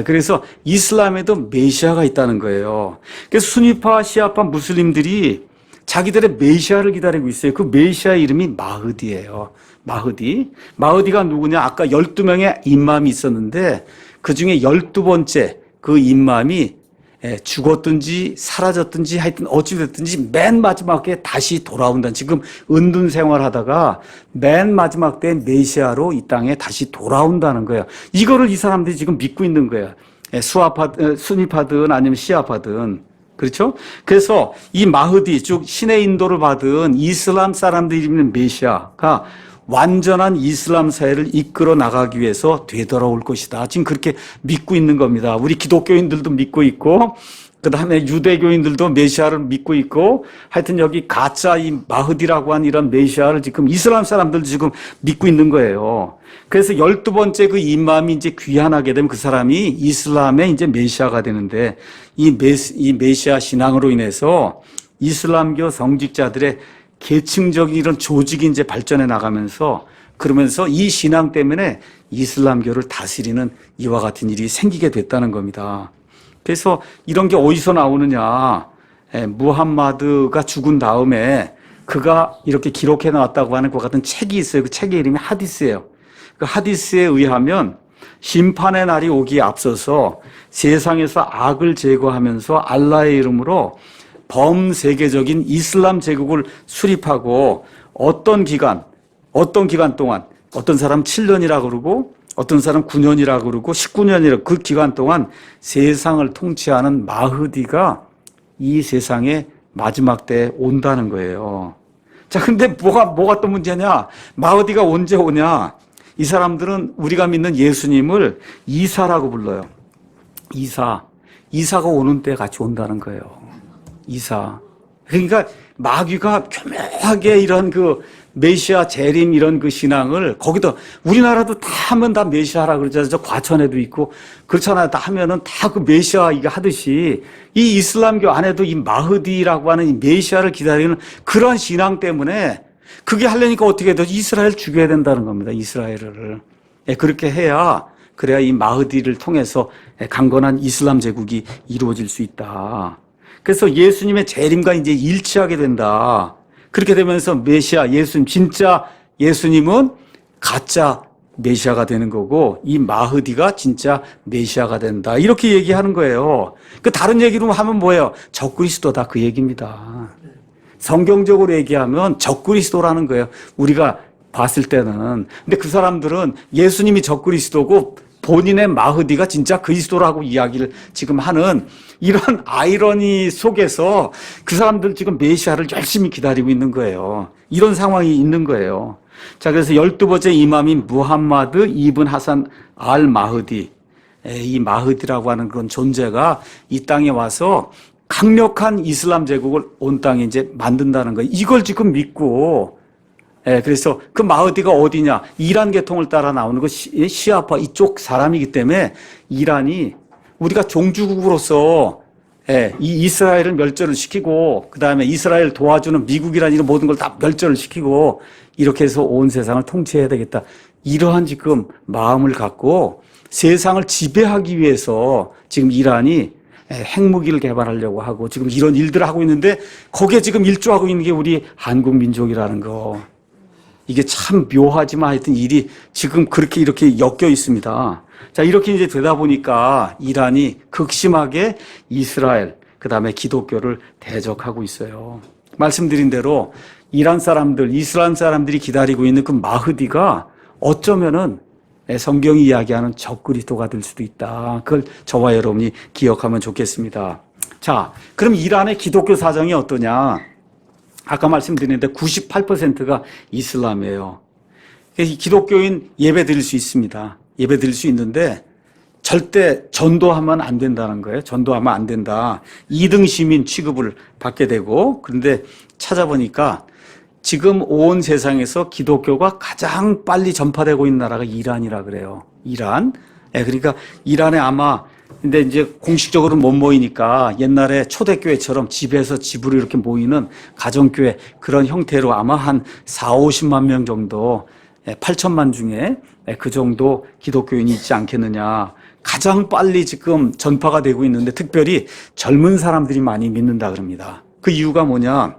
그래서 이슬람에도 메시아가 있다는 거예요. 그래서 수니파, 시아파 무슬림들이 자기들의 메시아를 기다리고 있어요. 그 메시아 이름이 마흐디예요. 마흐디가 누구냐? 아까 12명의 임맘이 있었는데 그 중에 12번째 그 임맘이 죽었든지 사라졌든지 하여튼 어찌됐든지 맨 마지막에 다시 돌아온다. 지금 은둔 생활하다가 맨 마지막 때 메시아로 이 땅에 다시 돌아온다는 거예요. 이거를 이 사람들이 지금 믿고 있는 거예요. 수니파든 아니면 시아파든. 그렇죠? 그래서 이 마흐디, 즉 신의 인도를 받은 이슬람 사람들이 믿는 메시아가 완전한 이슬람 사회를 이끌어 나가기 위해서 되돌아올 것이다. 지금 그렇게 믿고 있는 겁니다. 우리 기독교인들도 믿고 있고, 그 다음에 유대교인들도 메시아를 믿고 있고, 하여튼 여기 가짜 이 마흐디라고 한 이런 메시아를 지금 이슬람 사람들도 지금 믿고 있는 거예요. 그래서 12번째 그 임맘이 이제 귀환하게 되면 그 사람이 이슬람의 이제 메시아가 되는데, 이 메시아 신앙으로 인해서 이슬람교 성직자들의 계층적인 이런 조직이 이제 발전해 나가면서 그러면서 이 신앙 때문에 이슬람교를 다스리는 이와 같은 일이 생기게 됐다는 겁니다. 그래서 이런 게 어디서 나오느냐? 무함마드가 죽은 다음에 그가 이렇게 기록해 놨다고 하는 것 같은 책이 있어요. 그 책의 이름이 하디스예요. 그 하디스에 의하면 심판의 날이 오기에 앞서서 세상에서 악을 제거하면서 알라의 이름으로 범세계적인 이슬람 제국을 수립하고 어떤 기간 동안 어떤 사람 7년이라고 그러고 어떤 사람 9년이라고 그러고 19년이라고 그 기간 동안 세상을 통치하는 마흐디가 이 세상에 마지막 때에 온다는 거예요. 자, 근데 뭐가 또 문제냐? 마흐디가 언제 오냐? 이 사람들은 우리가 믿는 예수님을 이사라고 불러요. 이사가 오는 때 같이 온다는 거예요. 이사. 그러니까 마귀가 교묘하게 이런 그 메시아 재림 이런 그 신앙을 거기다 우리나라도 다 하면 다 메시아라 그러잖아요. 저 과천에도 있고 그렇잖아요. 다 하면은 다 그 메시아 이거 하듯이 이 이슬람교 안에도 이 마흐디라고 하는 이 메시아를 기다리는 그런 신앙 때문에 그게 하려니까 어떻게 해도 이스라엘 죽여야 된다는 겁니다. 이스라엘을. 그렇게 그래야 이 마흐디를 통해서 강건한 이슬람 제국이 이루어질 수 있다. 그래서 예수님의 재림과 이제 일치하게 된다. 그렇게 되면서 메시아, 예수님, 진짜 예수님은 가짜 메시아가 되는 거고 이 마흐디가 진짜 메시아가 된다. 이렇게 얘기하는 거예요. 그 다른 얘기로 하면 뭐예요? 적그리스도다 그 얘기입니다. 성경적으로 얘기하면 적그리스도라는 거예요. 우리가 봤을 때는. 근데 그 사람들은 예수님이 적그리스도고 본인의 마흐디가 진짜 그리스도라고 이야기를 지금 하는 이런 아이러니 속에서 그 사람들 지금 메시아를 열심히 기다리고 있는 거예요. 이런 상황이 있는 거예요. 자, 그래서 12번째 이맘인 무함마드 이븐 하산 알 마흐디. 이 마흐디라고 하는 그런 존재가 이 땅에 와서 강력한 이슬람 제국을 온 땅에 이제 만든다는 거예요. 이걸 지금 믿고 그래서 그 마흐디가 어디냐? 이란 계통을 따라 나오는 거 시아파 이쪽 사람이기 때문에 이란이 우리가 종주국으로서 이 이스라엘을 멸절을 시키고 그 다음에 이스라엘 도와주는 미국이란 이런 모든 걸 다 멸절을 시키고 이렇게 해서 온 세상을 통치해야 되겠다. 이러한 지금 마음을 갖고 세상을 지배하기 위해서 지금 이란이 핵무기를 개발하려고 하고 지금 이런 일들을 하고 있는데 거기에 지금 일조하고 있는 게 우리 한국 민족이라는 거. 이게 참 묘하지만 하여튼 일이 지금 그렇게 이렇게 엮여 있습니다. 자, 이렇게 이제 되다 보니까 이란이 극심하게 이스라엘, 그 다음에 기독교를 대적하고 있어요. 말씀드린 대로 이란 사람들, 이슬람 사람들이 기다리고 있는 그 마흐디가 어쩌면은 성경이 이야기하는 적그리스도가 될 수도 있다. 그걸 저와 여러분이 기억하면 좋겠습니다. 자, 그럼 이란의 기독교 사정이 어떠냐? 아까 말씀드렸는데 98%가 이슬람이에요. 기독교인 예배 드릴 수 있습니다. 예배 드릴 수 있는데 절대 전도하면 안 된다는 거예요. 전도하면 안 된다. 2등 시민 취급을 받게 되고 그런데 찾아보니까 지금 온 세상에서 기독교가 가장 빨리 전파되고 있는 나라가 이란이라 그래요. 이란. 그러니까 이란에 아마 근데 이제 공식적으로는 못 모이니까 옛날에 초대교회처럼 집에서 집으로 이렇게 모이는 가정교회 그런 형태로 아마 한 4, 50만 명 정도 8천만 중에 그 정도 기독교인이 있지 않겠느냐. 가장 빨리 지금 전파가 되고 있는데 특별히 젊은 사람들이 많이 믿는다 그럽니다. 그 이유가 뭐냐.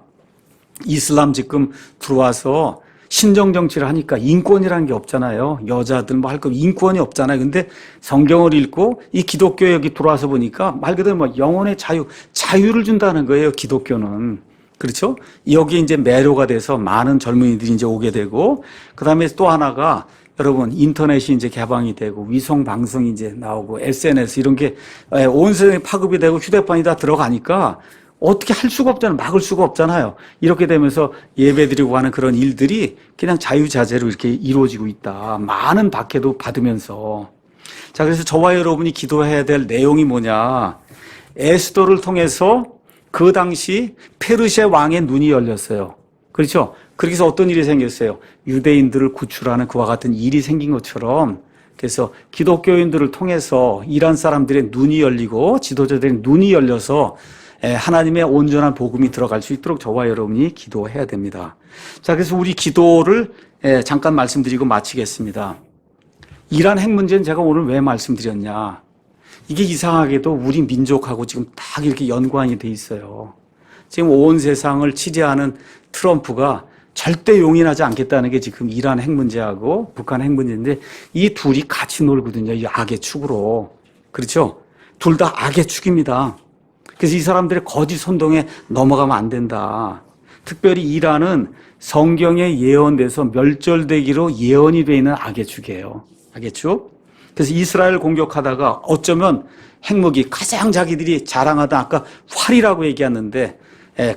이슬람 지금 들어와서 신정정치를 하니까 인권이라는 게 없잖아요. 여자들 뭐 할 거 인권이 없잖아요. 근데 성경을 읽고 이 기독교에 여기 들어와서 보니까 말 그대로 뭐 영혼의 자유를 준다는 거예요. 기독교는. 그렇죠? 여기 이제 매료가 돼서 많은 젊은이들이 이제 오게 되고 그 다음에 또 하나가 여러분 인터넷이 이제 개방이 되고 위성 방송이 이제 나오고 SNS 이런 게 온 세상에 파급이 되고 휴대폰이 다 들어가니까 어떻게 할 수가 없잖아요. 막을 수가 없잖아요. 이렇게 되면서 예배드리고 하는 그런 일들이 그냥 자유자재로 이렇게 이루어지고 있다. 많은 박해도 받으면서. 자, 그래서 저와 여러분이 기도해야 될 내용이 뭐냐. 에스더를 통해서 그 당시 페르시아 왕의 눈이 열렸어요. 그렇죠? 그렇게 해서 어떤 일이 생겼어요? 유대인들을 구출하는 그와 같은 일이 생긴 것처럼 그래서 기독교인들을 통해서 이란 사람들의 눈이 열리고 지도자들의 눈이 열려서 하나님의 온전한 복음이 들어갈 수 있도록 저와 여러분이 기도해야 됩니다. 자, 그래서 우리 기도를 잠깐 말씀드리고 마치겠습니다. 이란 핵 문제는 제가 오늘 왜 말씀드렸냐. 이게 이상하게도 우리 민족하고 지금 딱 이렇게 연관이 돼 있어요. 지금 온 세상을 치재하는 트럼프가 절대 용인하지 않겠다는 게 지금 이란 핵 문제하고 북한 핵 문제인데 이 둘이 같이 놀거든요. 이 악의 축으로. 그렇죠? 둘 다 악의 축입니다. 그래서 이 사람들의 거짓 선동에 넘어가면 안 된다. 특별히 이란은 성경에 예언돼서 멸절되기로 예언이 되어 있는 악의 축이에요. 악의 축. 그래서 이스라엘 공격하다가 어쩌면 핵무기 가장 자기들이 자랑하던 아까 활이라고 얘기했는데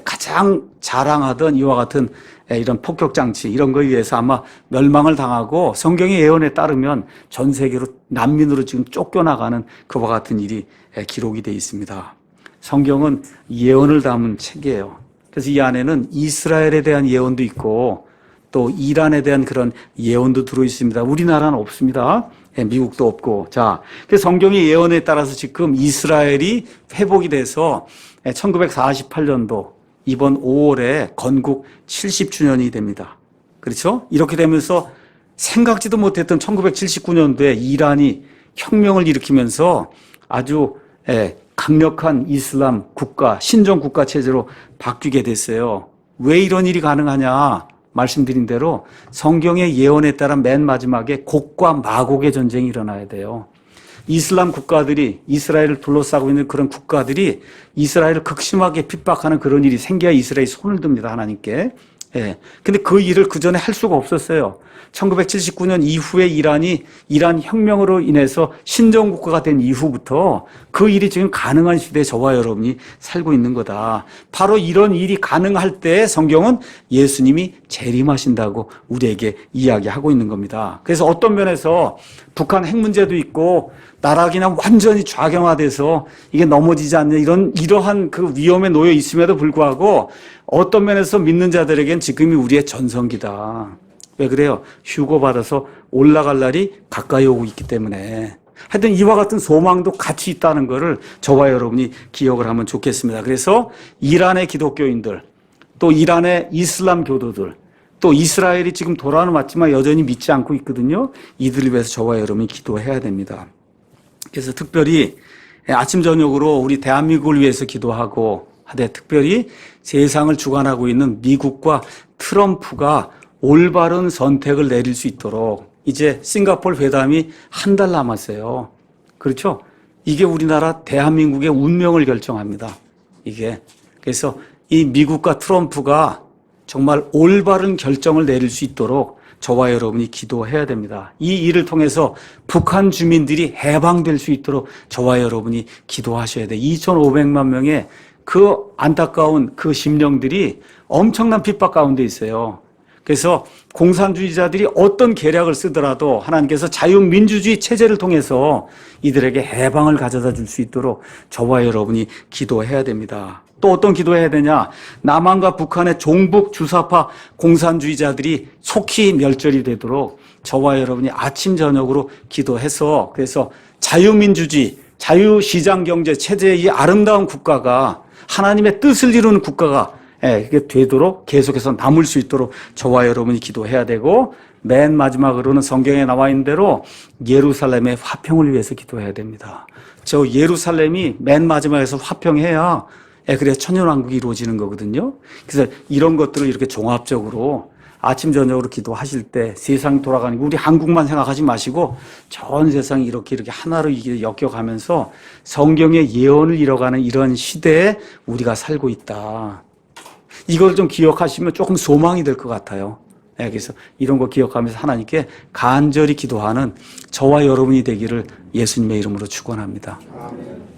가장 자랑하던 이와 같은 이런 폭격장치 이런 거에 의해서 아마 멸망을 당하고 성경의 예언에 따르면 전 세계로 난민으로 지금 쫓겨나가는 그와 같은 일이 기록이 되어 있습니다. 성경은 예언을 담은 책이에요. 그래서 이 안에는 이스라엘에 대한 예언도 있고 또 이란에 대한 그런 예언도 들어 있습니다. 우리나라는 없습니다. 미국도 없고. 자, 그래서 성경의 예언에 따라서 지금 이스라엘이 회복이 돼서 1948년도 이번 5월에 건국 70주년이 됩니다. 그렇죠? 이렇게 되면서 생각지도 못했던 1979년도에 이란이 혁명을 일으키면서 아주 강력한 이슬람 국가, 신정 국가 체제로 바뀌게 됐어요. 왜 이런 일이 가능하냐? 말씀드린 대로 성경의 예언에 따라 맨 마지막에 곡과 마곡의 전쟁이 일어나야 돼요. 이슬람 국가들이 이스라엘을 둘러싸고 있는 그런 국가들이 이스라엘을 극심하게 핍박하는 그런 일이 생겨야 이스라엘이 손을 듭니다. 하나님께. 예. 근데 그 일을 그 전에 할 수가 없었어요. 1979년 이후에 이란 혁명으로 인해서 신정국가가 된 이후부터 그 일이 지금 가능한 시대에 저와 여러분이 살고 있는 거다. 바로 이런 일이 가능할 때 성경은 예수님이 재림하신다고 우리에게 이야기하고 있는 겁니다. 그래서 어떤 면에서 북한 핵 문제도 있고 나라가 그냥 완전히 좌경화돼서 이게 넘어지지 않는 이러한 그 위험에 놓여 있음에도 불구하고 어떤 면에서 믿는 자들에겐 지금이 우리의 전성기다. 왜 그래요? 휴고받아서 올라갈 날이 가까이 오고 있기 때문에. 하여튼 이와 같은 소망도 같이 있다는 것을 저와 여러분이 기억을 하면 좋겠습니다. 그래서 이란의 기독교인들, 또 이란의 이슬람 교도들, 또 이스라엘이 지금 돌아는 왔지만 여전히 믿지 않고 있거든요. 이들을 위해서 저와 여러분이 기도해야 됩니다. 그래서 특별히 아침 저녁으로 우리 대한민국을 위해서 기도하고 하되 특별히 세상을 주관하고 있는 미국과 트럼프가 올바른 선택을 내릴 수 있도록 이제 싱가포르 회담이 한 달 남았어요. 그렇죠? 이게 우리나라 대한민국의 운명을 결정합니다. 이게. 그래서 이 미국과 트럼프가 정말 올바른 결정을 내릴 수 있도록 저와 여러분이 기도해야 됩니다. 이 일을 통해서 북한 주민들이 해방될 수 있도록 저와 여러분이 기도하셔야 돼요. 2,500만 명의 그 안타까운 그 심령들이 엄청난 핍박 가운데 있어요. 그래서 공산주의자들이 어떤 계략을 쓰더라도 하나님께서 자유민주주의 체제를 통해서 이들에게 해방을 가져다 줄 수 있도록 저와 여러분이 기도해야 됩니다. 또 어떤 기도해야 되냐? 남한과 북한의 종북 주사파 공산주의자들이 속히 멸절이 되도록 저와 여러분이 아침 저녁으로 기도해서 그래서 자유민주주의, 자유시장경제 체제의 이 아름다운 국가가 하나님의 뜻을 이루는 국가가 이게 되도록 계속해서 남을 수 있도록 저와 여러분이 기도해야 되고 맨 마지막으로는 성경에 나와 있는 대로 예루살렘의 화평을 위해서 기도해야 됩니다. 저 예루살렘이 맨 마지막에서 화평해야 그래야 천년왕국이 이루어지는 거거든요. 그래서 이런 것들을 이렇게 종합적으로 아침 저녁으로 기도하실 때 세상이 돌아가는 거 우리 한국만 생각하지 마시고 전 세상이 이렇게 하나로 이게 엮여가면서 성경의 예언을 이뤄가는 이런 시대에 우리가 살고 있다. 이걸 좀 기억하시면 조금 소망이 될 것 같아요. 그래서 이런 거 기억하면서 하나님께 간절히 기도하는 저와 여러분이 되기를 예수님의 이름으로 축원합니다. 아멘.